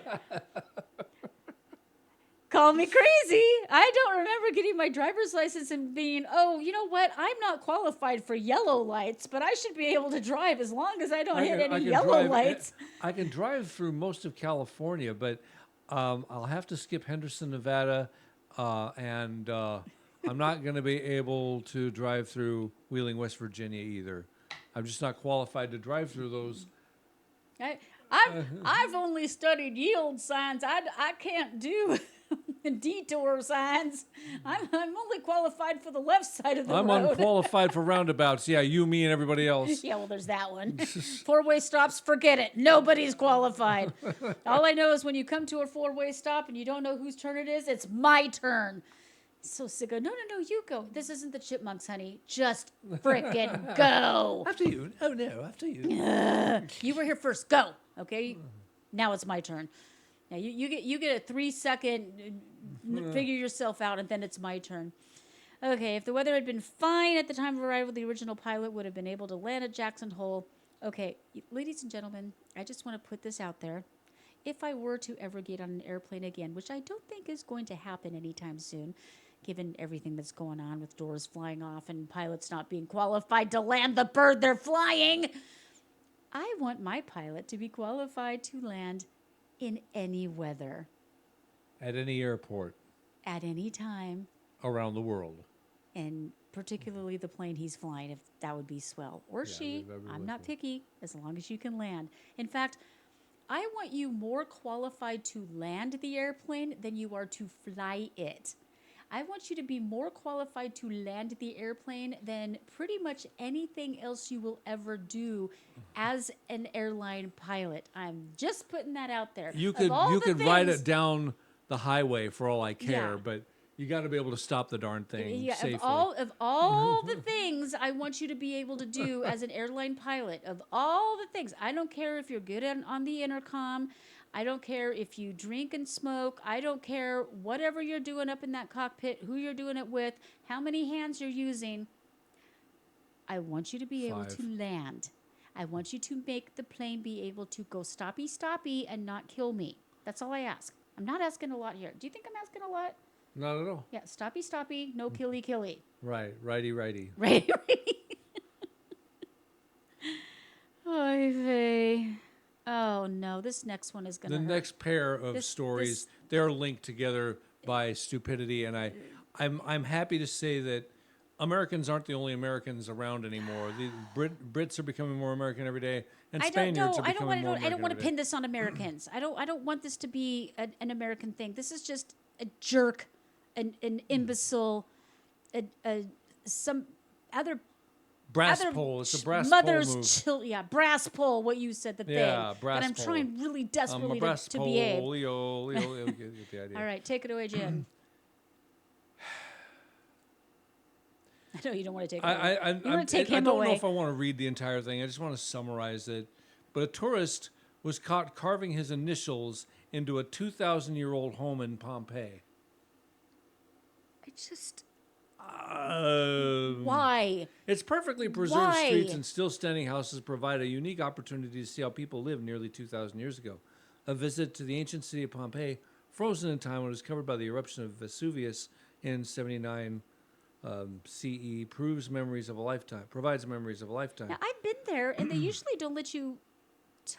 call me crazy. I don't remember getting my driver's license and being, oh, you know what? I'm not qualified for yellow lights, but I should be able to drive as long as I don't hit any yellow lights. I can drive through most of California, but I'll have to skip Henderson, Nevada, and I'm not going to be able to drive through Wheeling, West Virginia either. I'm just not qualified to drive through those. I've only studied yield signs. I can't do detour signs. I'm only qualified for the left side of the road. I'm unqualified for roundabouts. Yeah, you, me, and everybody else. Yeah, well, there's that one. Four-way stops, forget it. Nobody's qualified. All I know is when you come to a four-way stop and you don't know whose turn it is, it's my turn. So sick of, no, you go. This isn't the chipmunks, honey. Just frickin' go. After you. Oh, no, after you. You were here first. Go. Okay? Now it's my turn. Now you get a 3-second figure yourself out, and then it's my turn. Okay, if the weather had been fine at the time of arrival, the original pilot would have been able to land at Jackson Hole. Okay, ladies and gentlemen, I just want to put this out there. If I were to ever get on an airplane again, which I don't think is going to happen anytime soon, given everything that's going on with doors flying off and pilots not being qualified to land the bird they're flying, I want my pilot to be qualified to land in any weather. At any airport. At any time. Around the world. And particularly the plane he's flying, if that would be swell. Or she. I'm not picky, as long as you can land. In fact, I want you more qualified to land the airplane than you are to fly it. I want you to be more qualified to land the airplane than pretty much anything else you will ever do as an airline pilot. I'm just putting that out there. You could ride it down the highway for all I care, Yeah. but you got to be able to stop the darn thing safely. Of all the things I want you to be able to do as an airline pilot, of all the things, I don't care if you're good on the intercom. I don't care if you drink and smoke. I don't care whatever you're doing up in that cockpit, who you're doing it with, how many hands you're using. I want you to be able to land. I want you to make the plane be able to go stoppy and not kill me. That's all I ask. I'm not asking a lot here. Do you think I'm asking a lot? Not at all. Yeah, stoppy, no killy. Right, righty. Right. Oy vey. Oh no, this next one is going to hurt. The next pair of stories, they're linked together by stupidity, and I'm happy to say that Americans aren't the only Americans around anymore. The Brits are becoming more American every day, and Spaniards are becoming more American. I don't want to pin this on Americans. I don't want this to be an American thing. This is just a jerk, an imbecile, some other brass pole. It's a brass mother's pole move. Brass pole. What you said, the thing. Yeah, brass But I'm pole. trying really desperately to pole, behave. Leo, get the idea. All right, take it away, Jen. I know you don't want to take it away. You want to take him I don't away. know if I want to read the entire thing. I just want to summarize it. But a tourist was caught carving his initials into a 2,000-year-old home in Pompeii. Why? Its perfectly preserved Why? streets and still standing houses provide a unique opportunity to see how people lived nearly 2,000 years ago. A visit to the ancient city of Pompeii, frozen in time when it was covered by the eruption of Vesuvius in 79 CE, provides memories of a lifetime. Now, I've been there, and they usually don't let you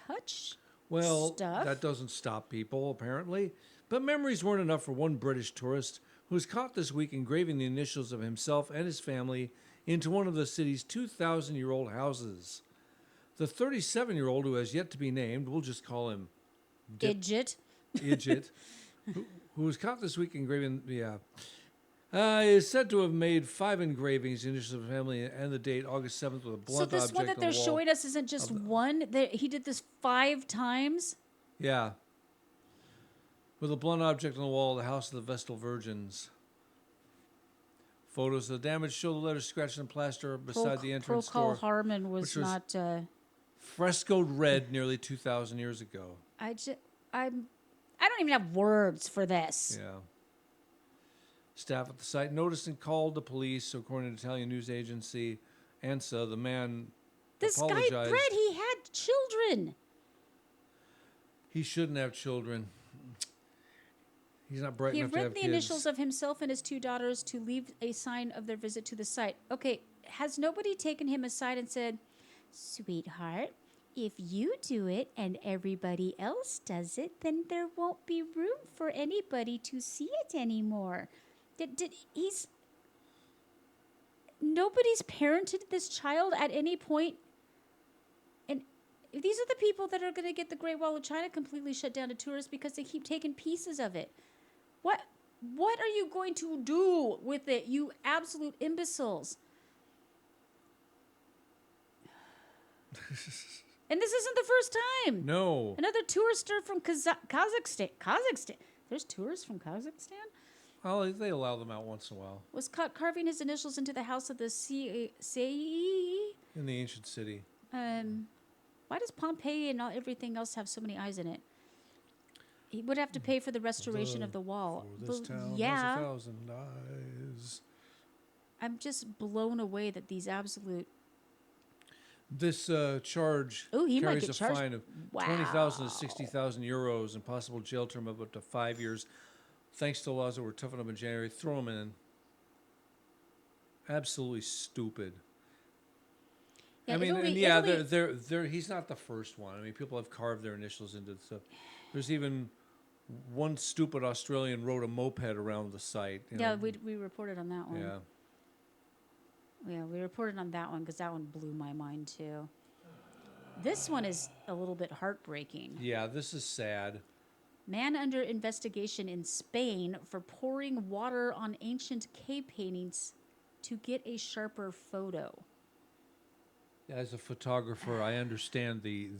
touch Well, stuff. that doesn't stop people, apparently. But memories weren't enough for one British tourist who was caught this week engraving the initials of himself and his family into one of the city's 2,000-year-old houses. The 37-year-old, who has yet to be named, we'll just call him Idjit. who was caught this week engraving, is said to have made 5 engravings, the initials of his family, and the date, August 7th, with a blunt object So this one that they're on the wall. showing us isn't just one. He did this 5 times. Yeah. With a blunt object on the wall of the House of the Vestal Virgins. Photos of the damage show the letters scratched in plaster beside the entrance Procol door. Harmon was which was not. Frescoed red nearly 2,000 years ago. I don't even have words for this. Yeah. Staff at the site noticed and called the police, according to Italian news agency ANSA. The man This guy, apologized. Brett, he had children. He shouldn't have children. He's not bright He enough had to have written the kids. initials of himself and his 2 daughters to leave a sign of their visit to the site. Okay, has nobody taken him aside and said, "Sweetheart, if you do it and everybody else does it, then there won't be room for anybody to see it anymore"? Nobody's parented this child at any point, and these are the people that are going to get the Great Wall of China completely shut down to tourists because they keep taking pieces of it. What are you going to do with it, you absolute imbeciles? And this isn't the first time. No. Another tourister from Kazakhstan. There's tourists from Kazakhstan? Well, they allow them out once in a while. Was caught carving his initials into the house of the Sei. In the ancient city. Why does Pompeii and everything else have so many eyes in it? He would have to pay for the restoration of the wall. For this town yeah. has 1,000 eyes. I'm just blown away that these absolute... This charge he might carries get a charged. fine of Wow. 20,000 to 60,000 euros and possible jail term of up to 5 years. Thanks to laws that were toughened up in January, throw him in. Absolutely stupid. Yeah, I mean, Italy- they're he's not the first one. I mean, people have carved their initials into stuff. There's even one stupid Australian rode a moped around the site. Yeah, we reported on that one. Yeah. Yeah, we reported on that one because that one blew my mind too. This one is a little bit heartbreaking. Yeah, this is sad. Man under investigation in Spain for pouring water on ancient cave paintings to get a sharper photo. As a photographer, I understand the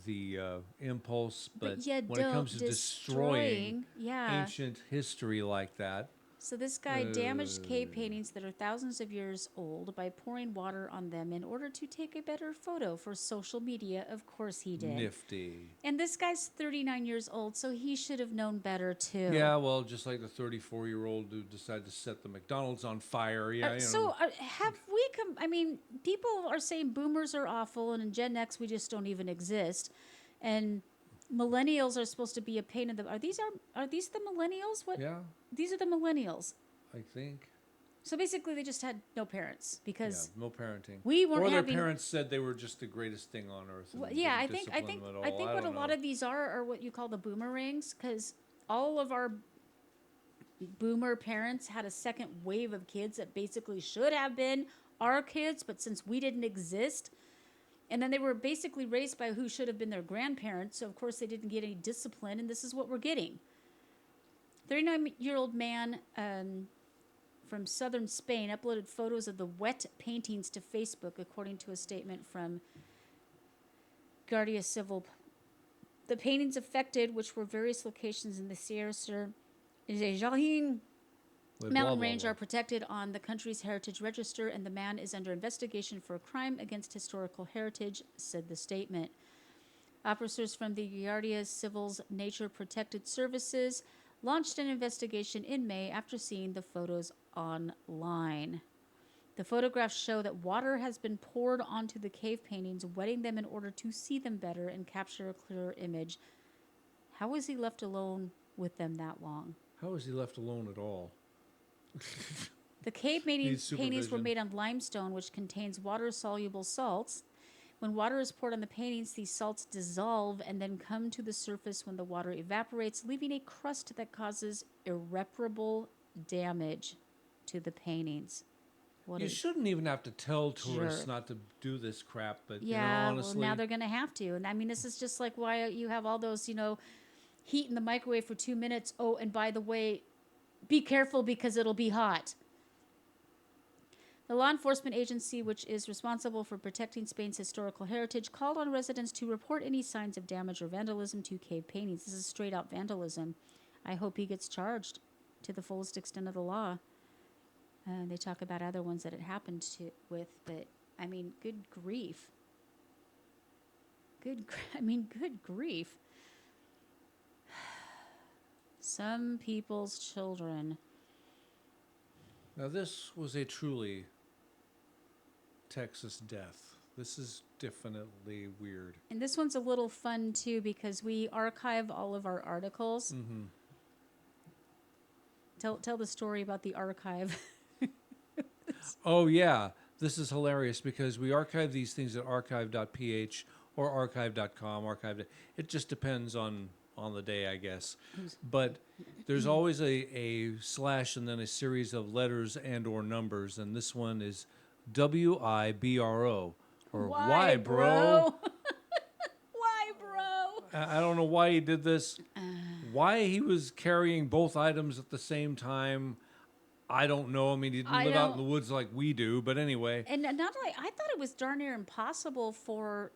impulse, but yeah, when it comes to destroying ancient history like that, So this guy damaged cave paintings that are thousands of years old by pouring water on them in order to take a better photo for social media. Of course he did. nifty. And this guy's 39 years old, so he should have known better too. Yeah, well, just like the 34-year-old who decided to set the McDonald's on fire. Yeah, Have we come? I mean, people are saying boomers are awful, and in Gen X we just don't even exist, and millennials are supposed to be a pain in the. Are these the millennials? What? Yeah, These are the millennials. I think. So basically, they just had no parents because Yeah, no parenting. we weren't or their having. parents said they were just the greatest thing on earth. And Yeah, I didn't think discipline them at I all. think what a don't lot know. of these are what you call the boomerangs, because all of our boomer parents had a second wave of kids that basically should have been our kids, but since we didn't exist, and then they were basically raised by who should have been their grandparents, so of course they didn't get any discipline, and this is what we're getting. 39-year-old man from southern Spain uploaded photos of the wet paintings to Facebook, according to a statement from Guardia Civil. The paintings affected, which were various locations in the Sierra Jardin Blah, mountain blah, range, blah. are protected on the country's heritage register, and the man is under investigation for a crime against historical heritage, said the statement. Officers from the Guardia Civil's Nature Protected Services launched an investigation in May after seeing the photos online. The photographs show that water has been poured onto the cave paintings, wetting them in order to see them better and capture a clearer image. How was he left alone with them that long? How was he left alone at all? The cave Needs paintings were supervision. made on limestone, which contains water-soluble salts. When water is poured on the paintings, these salts dissolve and then come to the surface when the water evaporates, leaving a crust that causes irreparable damage to the paintings. You shouldn't even have to tell tourists jerk. not to do this crap, but Yeah, honestly, well, now they're going to have to. And I mean, this is just like why you have all those, heat in the microwave for 2 minutes. Oh, and by the way, be careful because it'll be hot. The law enforcement agency, which is responsible for protecting Spain's historical heritage, called on residents to report any signs of damage or vandalism to cave paintings. This is straight out vandalism. I hope he gets charged to the fullest extent of the law. They talk about other ones that it happened with, but I mean, good grief. Good grief. Some people's children. Now, this was a truly Texas death. This is definitely weird. And this one's a little fun, too, because we archive all of our articles. Mm-hmm. Tell the story about the archive. Oh, yeah. This is hilarious because we archive these things at archive.ph or archive.com. It just depends on the day, I guess. But there's always a slash and then a series of letters and or numbers. And this one is WIBRO. Or why, bro? Why, bro? I don't know why he did this. Why he was carrying both items at the same time, I don't know. I mean, he didn't live out in the woods like we do. But anyway. And not only, I thought it was darn near impossible for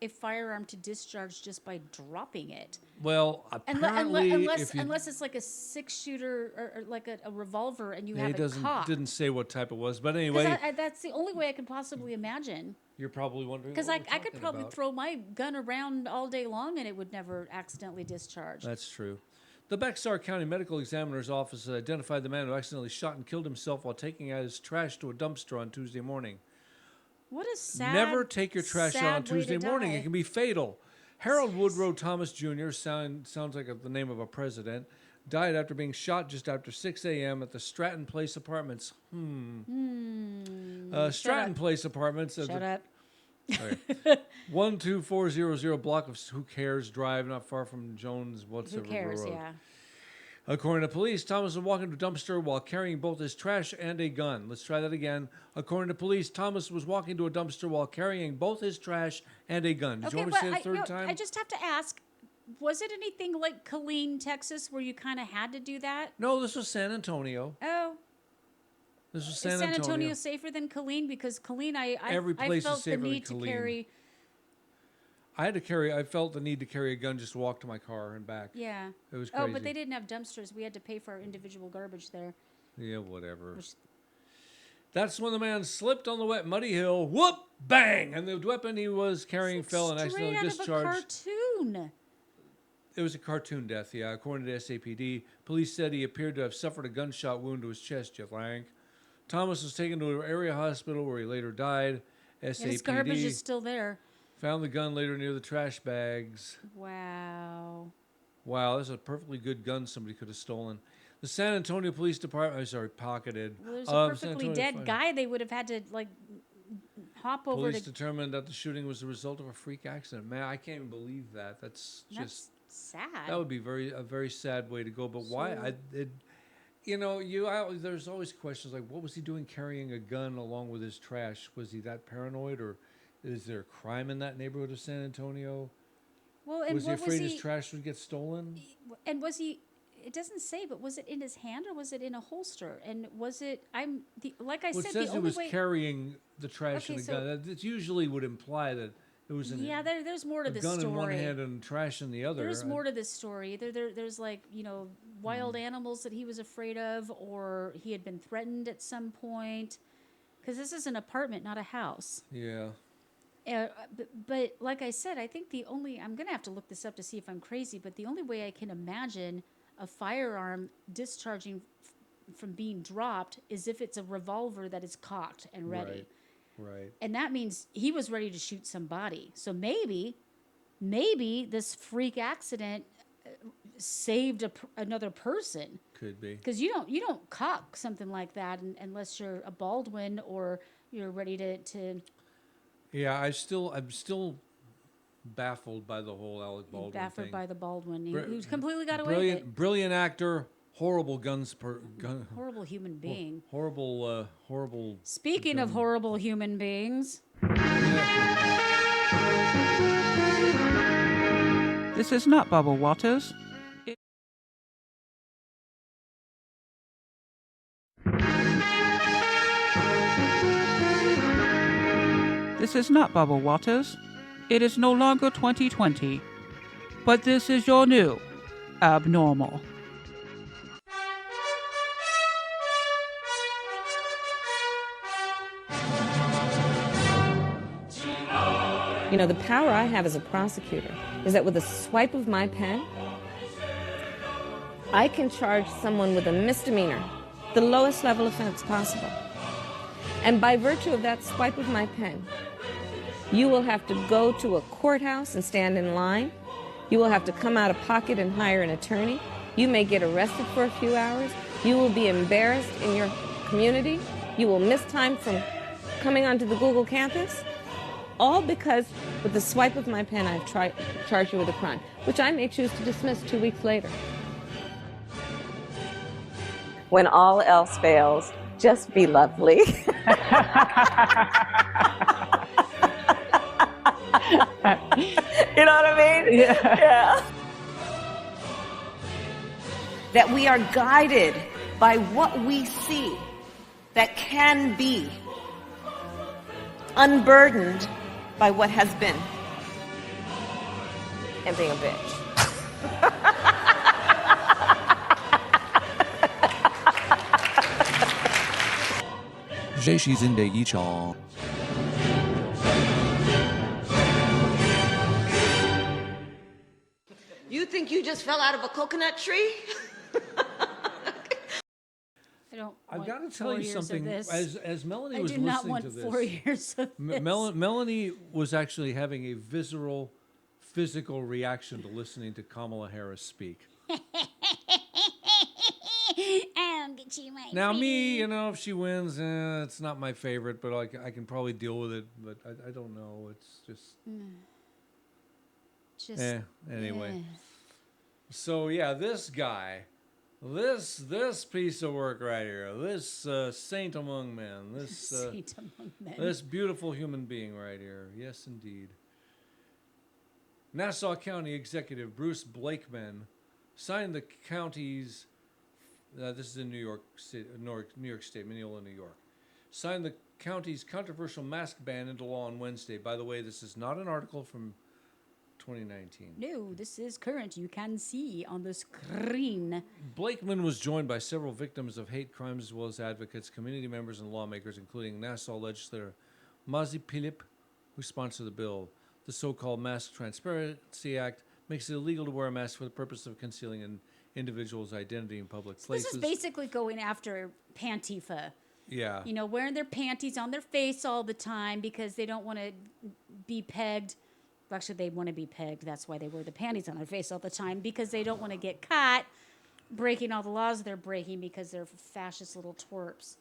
a firearm to discharge just by dropping it. Well, apparently, unless it's like a 6-shooter or like a revolver and you have it cocked. Didn't say what type it was, but anyway. That's the only way I can possibly imagine. You're probably wondering. Because I could probably throw my gun around all day long and it would never accidentally discharge. That's true. The Bexar County Medical Examiner's Office identified the man who accidentally shot and killed himself while taking out his trash to a dumpster on Tuesday morning. What a sad, Never take your trash out on Tuesday morning. Die. It can be fatal. Harold Woodrow Thomas Jr., sounds like the name of a president, died after being shot just after 6 a.m. at the Stratton Place Apartments. Stratton Place Apartments. Shut up. 12400 block of Who Cares Drive, not far from Jones. Who cares? Road. Yeah. According to police, Thomas was walking to a dumpster while carrying both his trash and a gun. Let's try that again. According to police, Thomas was walking to a dumpster while carrying both his trash and a gun. Did you want me to say it a third time? I just have to ask, was it anything like Killeen, Texas, where you kind of had to do that? No, this was San Antonio. Oh. This was San Is Antonio. San Antonio safer than Killeen? Because Killeen, Every place I felt is safer the need than to Killeen. carry. I felt the need to carry a gun just to walk to my car and back. Yeah. It was crazy. Oh, but they didn't have dumpsters. We had to pay for our individual garbage there. Yeah, whatever. That's when the man slipped on the wet, muddy hill. Whoop! Bang! And the weapon he was carrying fell and accidentally discharged. Straight out of a cartoon. It was a cartoon death, yeah. According to SAPD, police said he appeared to have suffered a gunshot wound to his chest, you think. Thomas was taken to an area hospital where he later died. SAPD His garbage is still there. found the gun later near the trash bags. Wow. Wow, this is a perfectly good gun somebody could have stolen. The San Antonio Police Department, pocketed. Well, there's a perfectly dead guy they would have had to, hop over Police to... determined that the shooting was the result of a freak accident. Man, I can't even believe that. That's just... sad. That would be a very sad way to go. But why? There's always questions like, what was he doing carrying a gun along with his trash? Was he that paranoid, or is there crime in that neighborhood of San Antonio? Well, and was he afraid his trash would get stolen? And was he? It doesn't say, but was it in his hand or was it in a holster? And was it? It says he was carrying the trash and the gun. That usually would imply that it was in. Yeah, there's more to this story. A gun in one hand and trash in the other. There's more to this story. There's wild animals that he was afraid of, or he had been threatened at some point. Because this is an apartment, not a house. Yeah. But like I said, I think I'm going to have to look this up to see if I'm crazy, but the only way I can imagine a firearm discharging from being dropped is if it's a revolver that is cocked and ready. Right. And that means he was ready to shoot somebody. So maybe this freak accident saved another person. Could be. Because you don't cock something like that unless you're a Baldwin or you're ready to Yeah, I'm still baffled by the whole Alec Baldwin thing. Baffled by the Baldwin. He completely got away with it. Brilliant actor, horrible horrible human being. Horrible. Speaking of horrible human beings. This is not Bubble Waters. This is not Bubble Waters. It is no longer 2020. But this is your new abnormal. The power I have as a prosecutor is that with a swipe of my pen, I can charge someone with a misdemeanor, the lowest level offense possible. And by virtue of that swipe of my pen, you will have to go to a courthouse and stand in line. You will have to come out of pocket and hire an attorney. You may get arrested for a few hours. You will be embarrassed in your community. You will miss time from coming onto the Google campus. All because with the swipe of my pen, I've charged you with a crime, which I may choose to dismiss 2 weeks later. When all else fails, just be lovely. You know what I mean? Yeah. That we are guided by what we see that can be, unburdened by what has been. And being a bitch. You think you just fell out of a coconut tree? I've got to tell you something. As Melanie was I do not listening want to this, 4 years of this. Melanie was actually having a visceral, physical reaction to listening to Kamala Harris speak. I'll get you my Now, pretty. me, if she wins, it's not my favorite, but I can probably deal with it. But I don't know. It's just. Anyway. So yeah, this guy. This piece of work right here, this saint among men, Saint among men. This beautiful human being right here, yes indeed. Nassau County Executive Bruce Blakeman signed the county's, this is in New York State, Mineola, New York, signed the county's controversial mask ban into law on Wednesday. By the way, this is not an article from 2019. No, this is current. You can see on the screen. Blakeman was joined by several victims of hate crimes as well as advocates, community members, and lawmakers, including Nassau legislator Mazi Pilip, who sponsored the bill. The so-called Mask Transparency Act makes it illegal to wear a mask for the purpose of concealing an individual's identity in public places. This is basically going after Pantifa. Yeah. Wearing their panties on their face all the time because they don't want to be pegged. Actually, they want to be pegged. That's why they wear the panties on their face all the time, because they don't want to get caught breaking all the laws they're breaking because they're fascist little twerps.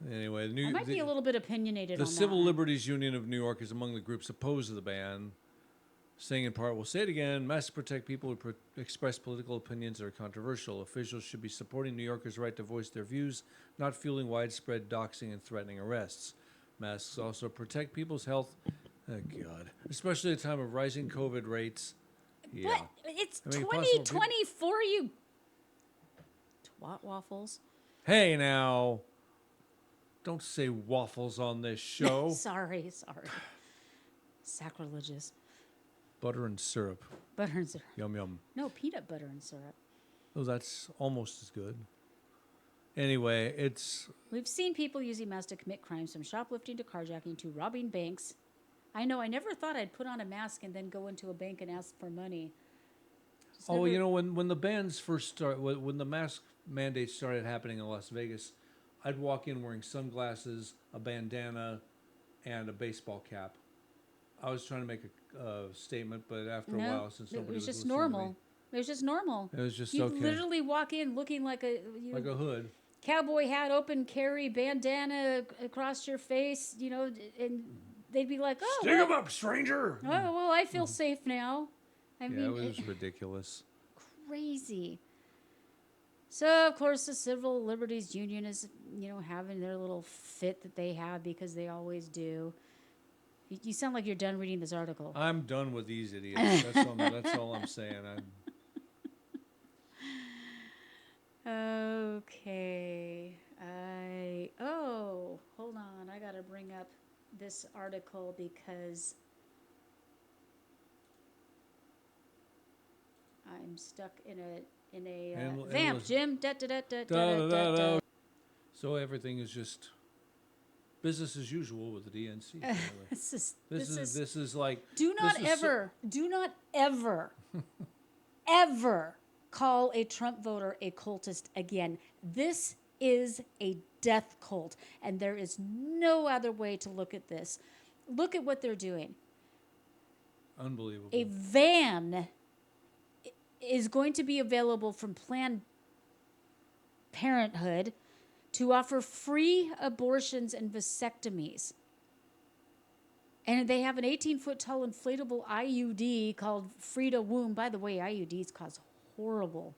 Anyway, I might be a little bit opinionated on the that. Civil Liberties Union of New York is among the groups opposed to the ban, saying in part, we'll say it again, masks protect people who express political opinions that are controversial. Officials should be supporting New Yorkers' right to voice their views, not fueling widespread doxing and threatening arrests. Masks also protect people's health. Oh, God. Especially at a time of rising COVID rates. Yeah. But it's 2024, you twat waffles. Hey, now. Don't say waffles on this show. Sorry. Sacrilegious. Butter and syrup. Butter and syrup. Yum, yum. No, peanut butter and syrup. Oh, that's almost as good. Anyway, We've seen people using masks to commit crimes, from shoplifting to carjacking to robbing banks. I know. I never thought I'd put on a mask and then go into a bank and ask for money. When the bans first started, when the mask mandates started happening in Las Vegas, I'd walk in wearing sunglasses, a bandana, and a baseball cap. I was trying to make a statement, but after a while, since nobody was listening to me, it was just normal. It was just You'd okay. literally walk in looking like a hood. Cowboy hat, open carry, bandana across your face, and they'd be like, "Oh, stick 'em up, stranger." Oh, well, I feel safe now. I mean, it was ridiculous. Crazy. So, of course, the Civil Liberties Union is, having their little fit that they have because they always do. You sound like you're done reading this article. I'm done with these idiots. That's all I'm saying. Okay. Hold on. I got to bring up this article because I'm stuck in a vamp, Jim. So everything is just business as usual with the DNC. This is like do not ever ever call a Trump voter a cultist again. This is a death cult, and there is no other way to look at this. Look at what they're doing. Unbelievable. A van is going to be available from Plan Parenthood to offer free abortions and vasectomies. And they have an 18-foot tall inflatable IUD called Frida Womb. By the way, IUDs cause horrible,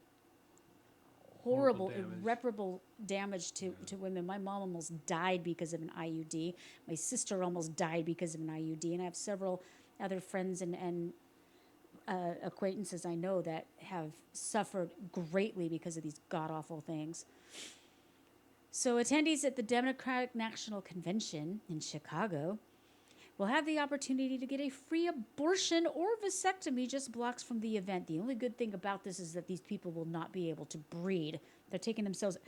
irreparable damage to women. My mom almost died because of an IUD. My sister almost died because of an IUD. And I have several other friends and acquaintances I know that have suffered greatly because of these god-awful things. So attendees at the Democratic National Convention in Chicago will have the opportunity to get a free abortion or vasectomy just blocks from the event. The only good thing about this is that these people will not be able to breed. They're taking themselves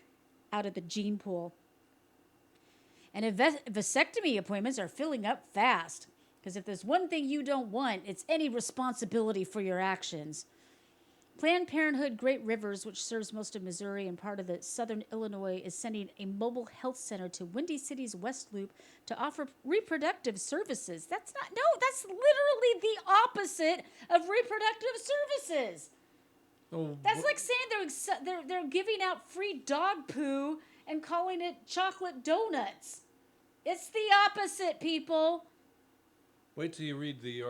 out of the gene pool. And vasectomy appointments are filling up fast. Because if there's one thing you don't want, it's any responsibility for your actions. Planned Parenthood Great Rivers, which serves most of Missouri and part of the southern Illinois, is sending a mobile health center to Windy City's West Loop to offer reproductive services. That's literally the opposite of reproductive services. That's like saying they're giving out free dog poo and calling it chocolate donuts. It's the opposite, people. Wait till you read the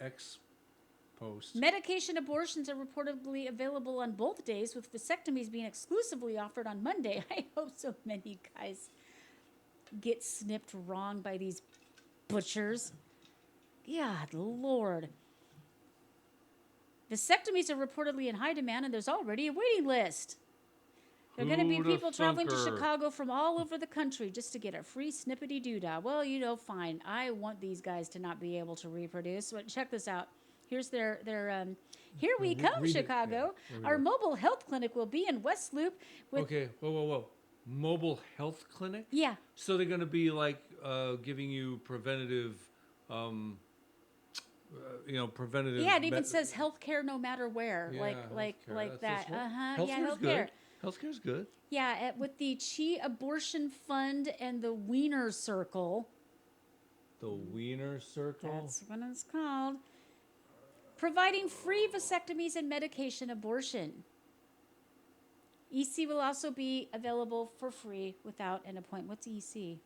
X post. Medication abortions are reportedly available on both days, with vasectomies being exclusively offered on Monday. I hope so many guys get snipped wrong by these butchers. God, Lord. Vasectomies are reportedly in high demand, and there's already a waiting list. There are going to be people traveling to Chicago from all over the country just to get a free snippety doodah. Well, fine. I want these guys to not be able to reproduce. But check this out. Here's their here we come, Chicago. Yeah, our mobile health clinic will be in West Loop. Okay, whoa. Mobile health clinic? Yeah. So they're going to be like giving you preventative, preventative. Yeah, it even says healthcare no matter where, like that. Healthcare. Healthcare's good. Yeah, with the Chi Abortion Fund and the Wiener Circle. The Wiener Circle? That's what it's called. Providing free vasectomies and medication abortion. EC will also be available for free without an appointment. What's EC?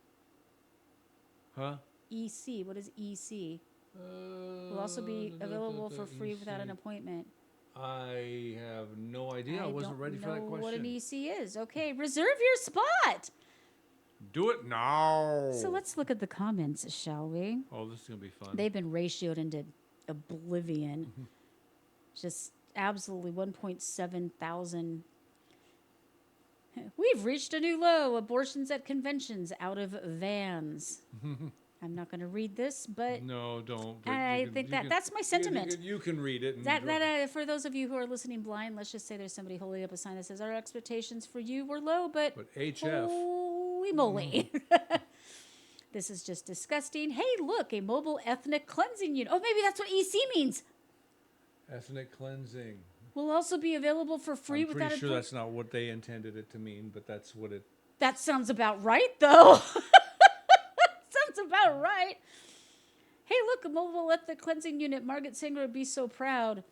Huh? EC. What is EC? Will also be available for free without an appointment. I have no idea. I wasn't ready for that question. What an EC is. Okay, reserve your spot. Do it now. So let's look at the comments, shall we? Oh, this is going to be fun. They've been ratioed into oblivion. Just absolutely 1.7 thousand. We've reached a new low. Abortions at conventions out of vans. I'm not going to read this, but no, don't. I think that's my sentiment. You can read it. And for those of you who are listening blind, let's just say there's somebody holding up a sign that says our expectations for you were low, but HF. Holy moly. This is just disgusting. Hey, look, a mobile ethnic cleansing unit. Oh, maybe that's what EC means. Ethnic cleansing. Will also be available for free I'm without pretty sure that's not what they intended it to mean, but that's what it... That sounds about right, though. Sounds about right. Hey, look, a mobile ethnic cleansing unit. Margaret Sanger would be so proud.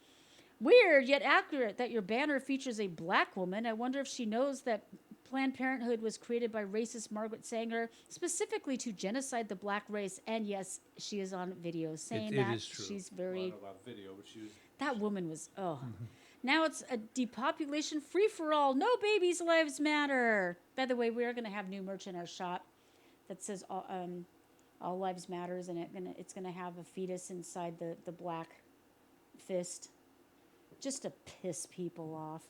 Weird, yet accurate, that your banner features a black woman. I wonder if she knows that Planned Parenthood was created by racist Margaret Sanger specifically to genocide the black race. And yes, she is on video saying that. It is true. She's very... Well, about video, but she was... That woman was... Oh. Now it's a depopulation free-for-all. No babies' lives matter. By the way, we are going to have new merch in our shop that says all lives matters, and it's going to have a fetus inside the black fist just to piss people off.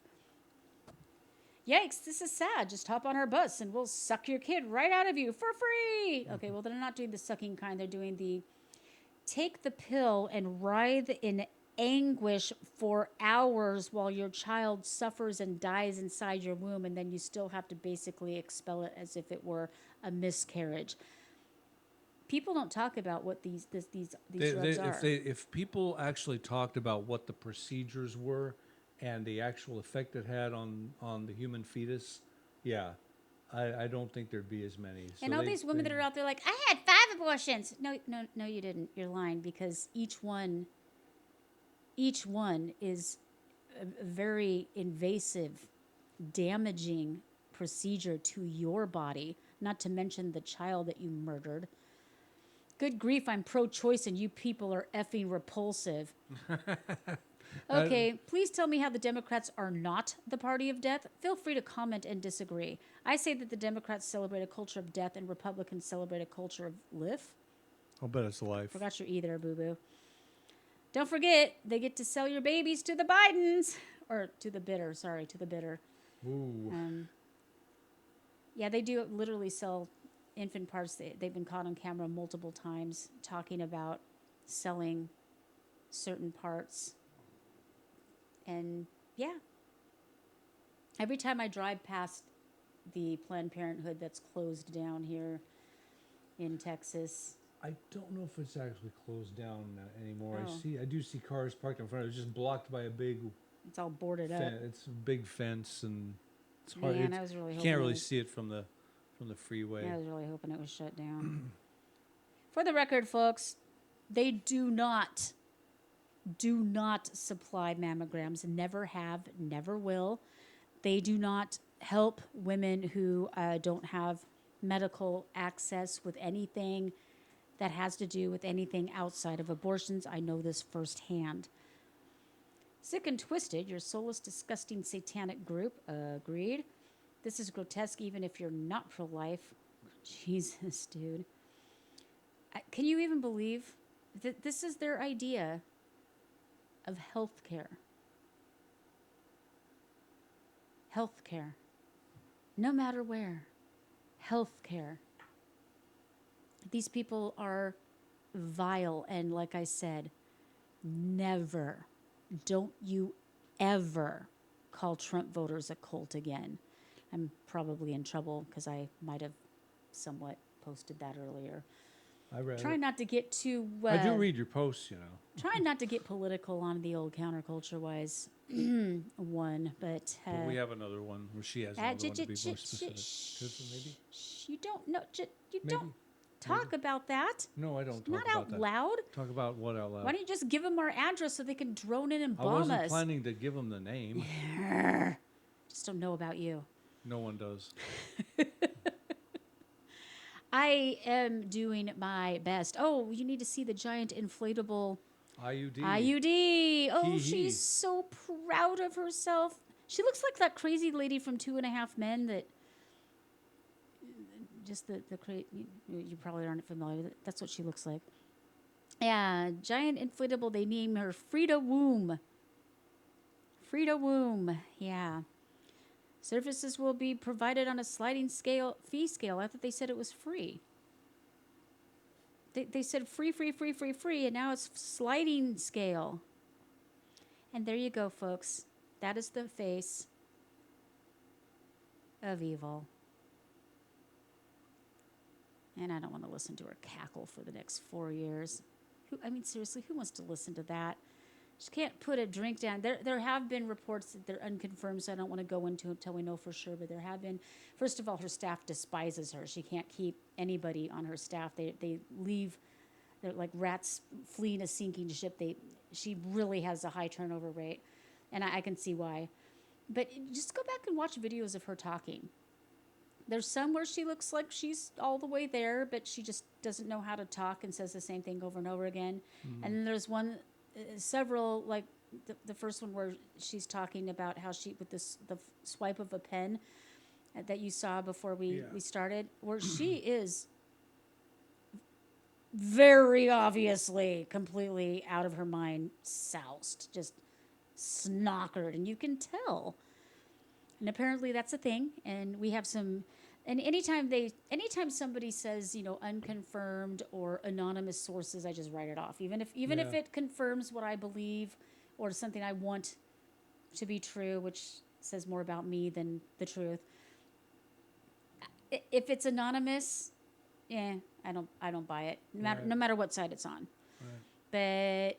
Yikes, this is sad. Just hop on our bus and we'll suck your kid right out of you for free. Okay, well, they're not doing the sucking kind. They're doing the take the pill and writhe in anguish for hours while your child suffers and dies inside your womb, and then you still have to basically expel it as if it were a miscarriage. People don't talk about what these drugs are. If people actually talked about what the procedures were and the actual effect it had on the human fetus, yeah, I don't think there's be as many. And all these women that are out there like, I had 5 abortions. No, you didn't. You're lying, because each one is a very invasive, damaging procedure to your body, not to mention the child that you murdered. Good grief, I'm pro-choice and you people are effing repulsive. Okay, please tell me how the Democrats are not the party of death. Feel free to comment and disagree. I say that the Democrats celebrate a culture of death and Republicans celebrate a culture of life. I'll bet it's life. Forgot your either, boo-boo. Don't forget, they get to sell your babies to the Bidens. Or to the bidder, sorry, to the bidder. Ooh. Yeah, they do literally sell infant parts. They've been caught on camera multiple times talking about selling certain parts. And yeah, every time I drive past the Planned Parenthood that's closed down here in Texas. I don't know if it's actually closed down anymore. Oh. I do see cars parked in front of it. It's just blocked by a big It's all boarded up. It's a big fence, and it's hard. Man, I was really you hoping can't really it was- see it from the freeway. I was really hoping it was shut down. For the record, folks, they do not supply mammograms. Never have, never will. They do not help women who don't have medical access with anything that has to do with anything outside of abortions. I know this firsthand. Sick and Twisted, your soulless, disgusting, satanic group. Agreed. This is grotesque even if you're not pro-life. Jesus, dude. Can you even believe that this is their idea of health care? Health care. No matter where. Health care. These people are vile, and like I said, never, don't you ever call Trump voters a cult again. I'm probably in trouble because I might have somewhat posted that earlier. I read Try it. not to get too... I do read your posts, you know. Try not to get political on the old CounterCultureWISE one, but... But we have another one where she has another one to be more specific. Maybe? You don't know... You Maybe. don't talk about that. No, I don't talk Not about out that. loud. Talk about what out loud? Why don't you just give them our address so they can drone in and I bomb wasn't us? planning to give them the name. Just don't know about you. No one does. I am doing my best. Oh, you need to see the giant inflatable IUD. IUD. Oh, Hee hee. she's so proud of herself. She looks like that crazy lady from 2.5 Men that just the you probably aren't familiar with it. That's what she looks like. Yeah, giant inflatable. They name her Frida Womb. Frida Womb. Yeah. Services will be provided on a sliding fee scale. I thought they said it was free. They said free, and now it's sliding scale. And there you go, folks. That is the face of evil. And I don't want to listen to her cackle for the next 4 years. Seriously, who wants to listen to that? She can't put a drink down. There have been reports that they're unconfirmed, so I don't want to go into it until we know for sure. But there have been. First of all, her staff despises her. She can't keep anybody on her staff. They leave. They're like rats fleeing a sinking ship. She really has a high turnover rate, and I can see why. But just go back and watch videos of her talking. There's some where she looks like she's all the way there, but she just doesn't know how to talk and says the same thing over and over again. Mm-hmm. And then there's several, like the first one where she's talking about how she, with the swipe of a pen that you saw before we started, where she is very obviously completely out of her mind, soused, just snockered, and you can tell. And apparently that's a thing, and we have some. And anytime somebody says, unconfirmed or anonymous sources, I just write it off. Even if it confirms what I believe or something I want to be true, which says more about me than the truth. If it's anonymous, I don't buy it. No matter what side it's on. Right. But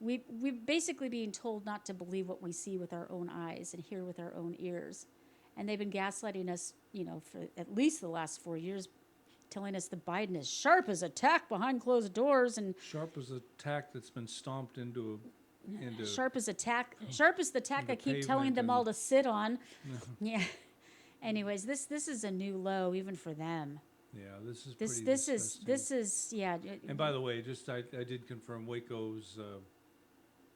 we're basically being told not to believe what we see with our own eyes and hear with our own ears. And they've been gaslighting us, for at least the last 4 years, telling us that Biden is sharp as a tack behind closed doors. And sharp as a tack that's been stomped into sharp as a tack. Sharp as the tack I keep telling them all to sit on. Yeah. Anyways, this is a new low even for them. Yeah, this is This pretty this disgusting. is yeah. And by the way, just I did confirm Waco's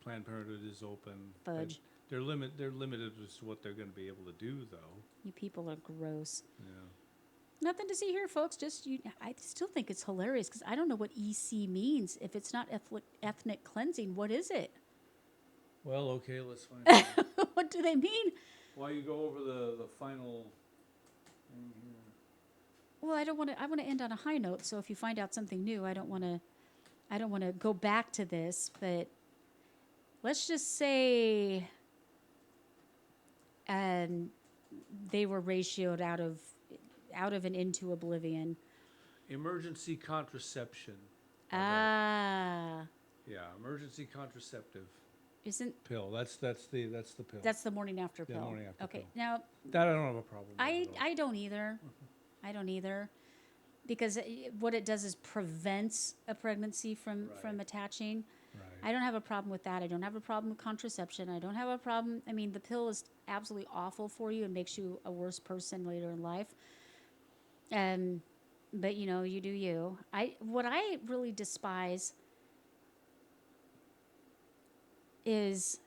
Planned Parenthood is open. Fudge. They're limited as to what they're going to be able to do, though. You people are gross. Yeah. Nothing to see here, folks. Just I still think it's hilarious because I don't know what EC means. If it's not ethnic cleansing, what is it? Well, okay, let's find out. What do they mean? While you go over the final thing here. Well, I don't want to. I want to end on a high note. So if you find out something new, I don't want to go back to this. But let's just say, they were ratioed out of and into oblivion. Emergency contraception. Ah, Yeah, emergency contraceptive isn't pill. That's the pill. that's the morning after Yeah, pill? morning after okay, pill. now That I don't have a problem with. I at all. don't either. I don't either, because what it does is prevents a pregnancy from attaching. Right. I don't have a problem with that. I don't have a problem with contraception. I don't have a problem. I mean, the pill is absolutely awful for you and makes you a worse person later in life. But you do you. What I really despise is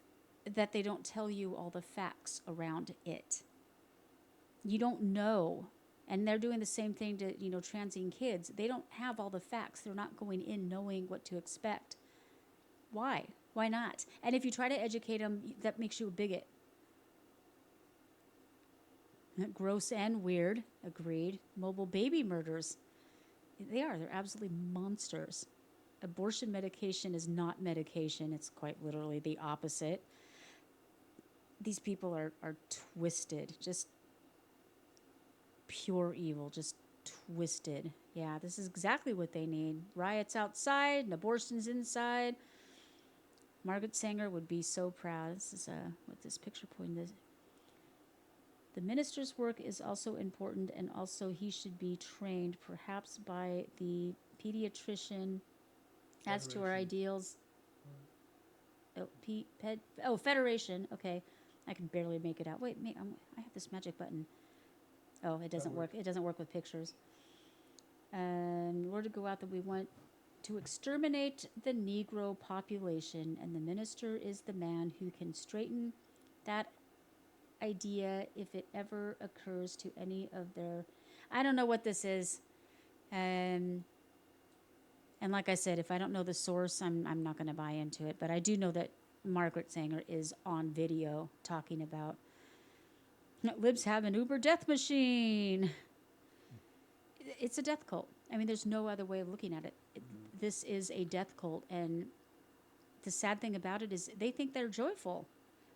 that they don't tell you all the facts around it. You don't know. And they're doing the same thing to, transing kids. They don't have all the facts. They're not going in knowing what to expect. Why? Why not? And if you try to educate them, that makes you a bigot. Gross and weird. Agreed. Mobile baby murders. They're absolutely monsters. Abortion medication is not medication. It's quite literally the opposite. These people are twisted. Just pure evil. Just twisted. Yeah, this is exactly what they need. Riots outside and abortions inside. Margaret Sanger would be so proud. This is what this picture pointed is. The minister's work is also important, and also he should be trained, perhaps by the pediatrician, as to our ideals. Federation. Okay, I can barely make it out. Wait, I have this magic button. Oh, it doesn't work. It doesn't work with pictures. Word to go out that we want to exterminate the Negro population, and the minister is the man who can straighten that idea if it ever occurs to any of their... I don't know what this is. And like I said, if I don't know the source, I'm not going to buy into it. But I do know that Margaret Sanger is on video talking about libs have an Uber death machine. It's a death cult. I mean, there's no other way of looking at it. This is a death cult, and the sad thing about it is they think they're joyful.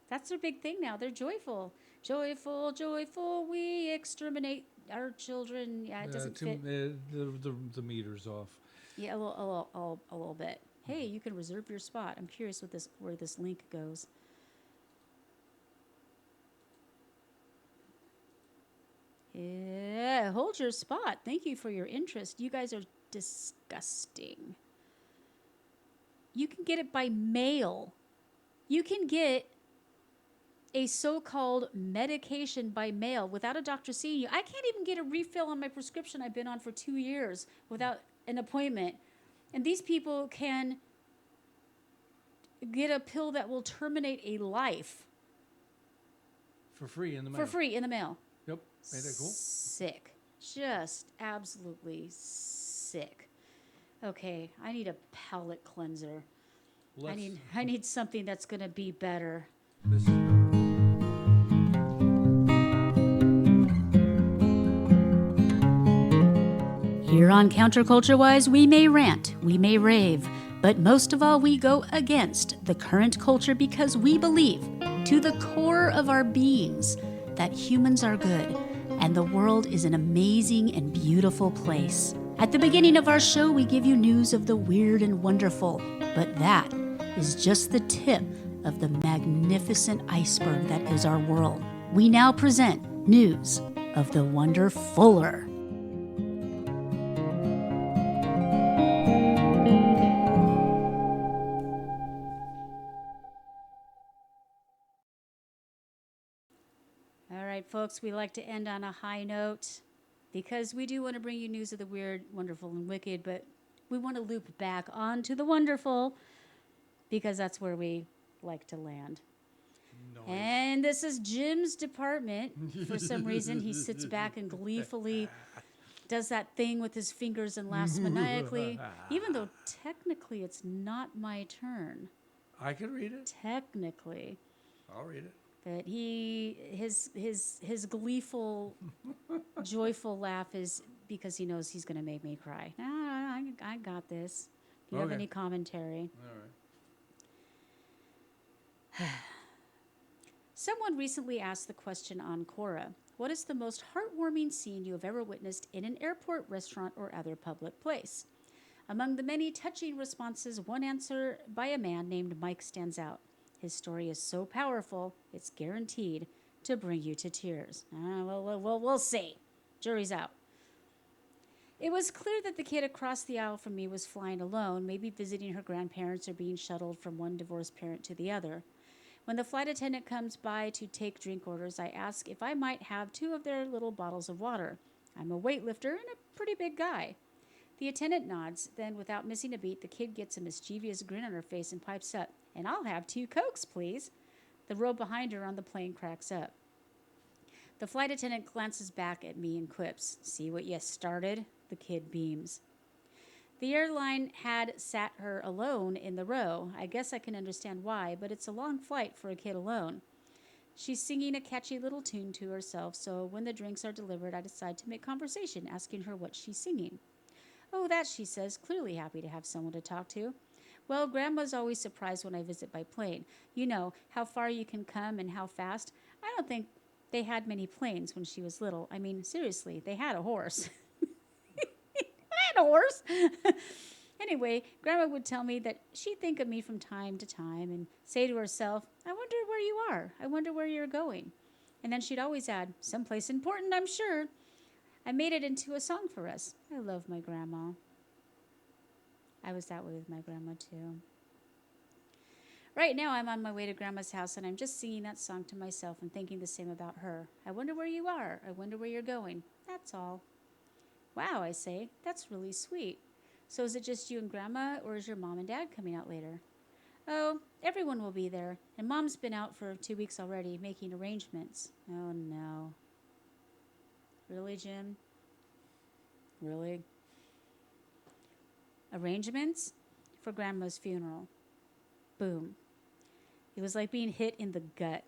That's their big thing now. They're joyful. Joyful, joyful, we exterminate our children. Yeah, it doesn't fit. The meter's off. Yeah, a little bit. Hey, you can reserve your spot. I'm curious where this link goes. Yeah, hold your spot. Thank you for your interest. You guys are disgusting. You can get it by mail. You can get a so-called medication by mail without a doctor seeing you. I can't even get a refill on my prescription I've been on for 2 years without an appointment. And these people can get a pill that will terminate a life. For free in the mail. For free in the mail. Yep. Ain't that cool? Sick. Just absolutely sick. Okay, I need a palate cleanser. I need something that's going to be better. This is better. Here on CounterCultureWISE, we may rant, we may rave, but most of all, we go against the current culture because we believe, to the core of our beings, that humans are good and the world is an amazing and beautiful place. At the beginning of our show, we give you news of the weird and wonderful, but that is just the tip of the magnificent iceberg that is our world. We now present news of the wonderfuller. All right, folks, we like to end on a high note because we do want to bring you news of the weird, wonderful, and wicked, but we want to loop back onto the wonderful because that's where we like to land. Nice. And this is Jim's department. For some reason, he sits back and gleefully does that thing with his fingers and laughs maniacally, even though technically it's not my turn. I can read it. Technically. I'll read it. But his gleeful, joyful laugh is because he knows he's going to make me cry. No, I got this. If you have any commentary. All right. Someone recently asked the question on Quora, what is the most heartwarming scene you have ever witnessed in an airport, restaurant, or other public place? Among the many touching responses, one answer by a man named Mike stands out. His story is so powerful, it's guaranteed to bring you to tears. We'll see. Jury's out. It was clear that the kid across the aisle from me was flying alone, maybe visiting her grandparents or being shuttled from one divorced parent to the other. When the flight attendant comes by to take drink orders, I ask if I might have 2 of their little bottles of water. I'm a weightlifter and a pretty big guy. The attendant nods, then without missing a beat, the kid gets a mischievous grin on her face and pipes up, and I'll have 2 Cokes, please. The row behind her on the plane cracks up. The flight attendant glances back at me and quips, see what you started? The kid beams. The airline had sat her alone in the row. I guess I can understand why, but it's a long flight for a kid alone. She's singing a catchy little tune to herself, so when the drinks are delivered, I decide to make conversation, asking her what she's singing. Oh, that, she says, clearly happy to have someone to talk to. Well, Grandma's always surprised when I visit by plane. You know, how far you can come and how fast. I don't think they had many planes when she was little. I mean, seriously, they had a horse. I had a horse. Anyway, Grandma would tell me that she'd think of me from time to time and say to herself, I wonder where you are. I wonder where you're going. And then she'd always add, someplace important, I'm sure. I made it into a song for us. I love my grandma. I was that way with my grandma, too. Right now, I'm on my way to Grandma's house, and I'm just singing that song to myself and thinking the same about her. I wonder where you are. I wonder where you're going. That's all. Wow, I say. That's really sweet. So is it just you and Grandma, or is your mom and dad coming out later? Oh, everyone will be there, and Mom's been out for 2 weeks already, making arrangements. Oh, no. Really, Jim? Really? Arrangements for Grandma's funeral. Boom. It was like being hit in the gut.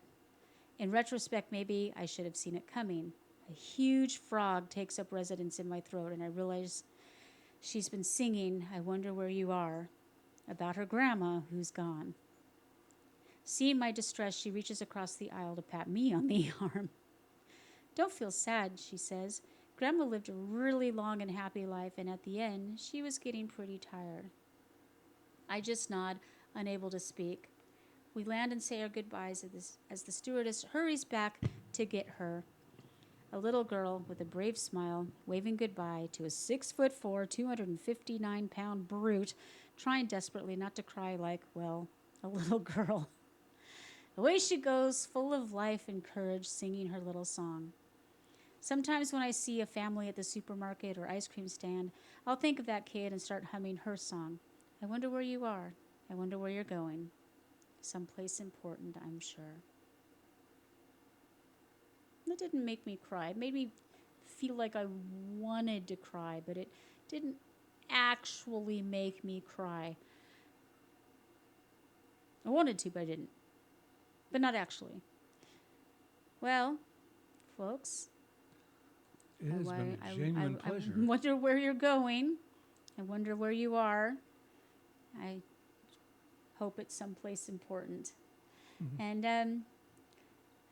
In retrospect, maybe I should have seen it coming. A huge frog takes up residence in my throat, and I realize she's been singing, I Wonder Where You Are, about her grandma who's gone. Seeing my distress, she reaches across the aisle to pat me on the arm. Don't feel sad, she says. Grandma lived a really long and happy life, and at the end, she was getting pretty tired. I just nod, unable to speak. We land and say our goodbyes as the stewardess hurries back to get her. A little girl with a brave smile, waving goodbye to a 6'4", 259-pound brute, trying desperately not to cry like, well, a little girl. Away she goes, full of life and courage, singing her little song. Sometimes when I see a family at the supermarket or ice cream stand, I'll think of that kid and start humming her song. I wonder where you are. I wonder where you're going. Someplace important, I'm sure. That didn't make me cry. It made me feel like I wanted to cry, but it didn't actually make me cry. I wanted to, but I didn't. But not actually. Well, folks, It has been a genuine pleasure. I wonder where you're going. I wonder where you are. I hope it's someplace important. Mm-hmm. And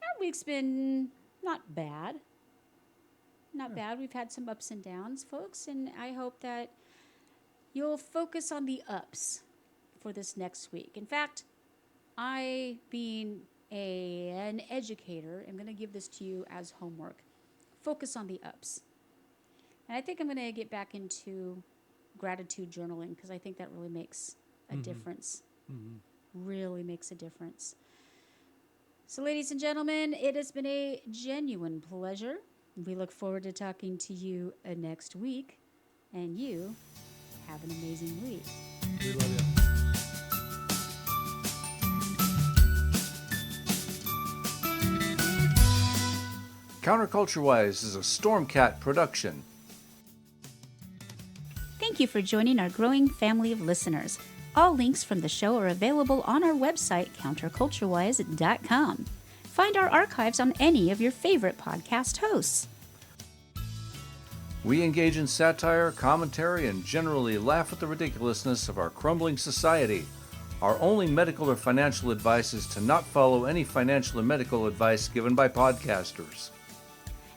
our week's been not bad. Not bad. We've had some ups and downs, folks, and I hope that you'll focus on the ups for this next week. In fact, I, being an educator, am going to give this to you as homework. Focus on the ups. And I think I'm going to get back into gratitude journaling because I think that really makes a difference. Mm-hmm. Really makes a difference. So, ladies and gentlemen, it has been a genuine pleasure. We look forward to talking to you next week. And you have an amazing week. We love you. CounterCultureWISE is a Stormcat production. Thank you for joining our growing family of listeners. All links from the show are available on our website, CounterCultureWISE.com. Find our archives on any of your favorite podcast hosts. We engage in satire, commentary, and generally laugh at the ridiculousness of our crumbling society. Our only medical or financial advice is to not follow any financial or medical advice given by podcasters.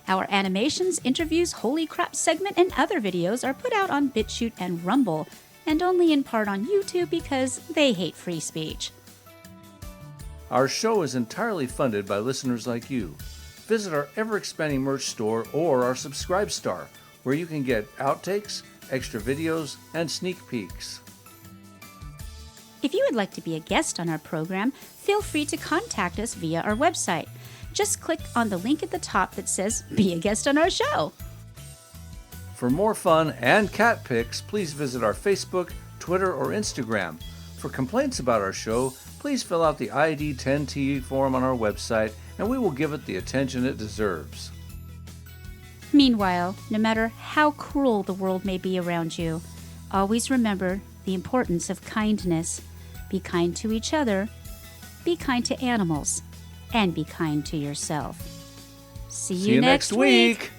Our animations, interviews, Holy Crap segment, and other videos are put out on BitChute and Rumble, and only in part on YouTube because they hate free speech. Our show is entirely funded by listeners like you. Visit our ever-expanding merch store or our Subscribe Star, where you can get outtakes, extra videos, and sneak peeks. If you would like to be a guest on our program, feel free to contact us via our website. Just click on the link at the top that says, Be a Guest on Our Show. For more fun and cat pics, please visit our Facebook, Twitter, or Instagram. For complaints about our show, please fill out the ID10T form on our website, and we will give it the attention it deserves. Meanwhile, no matter how cruel the world may be around you, always remember the importance of kindness. Be kind to each other, be kind to animals, and be kind to yourself. See you next week.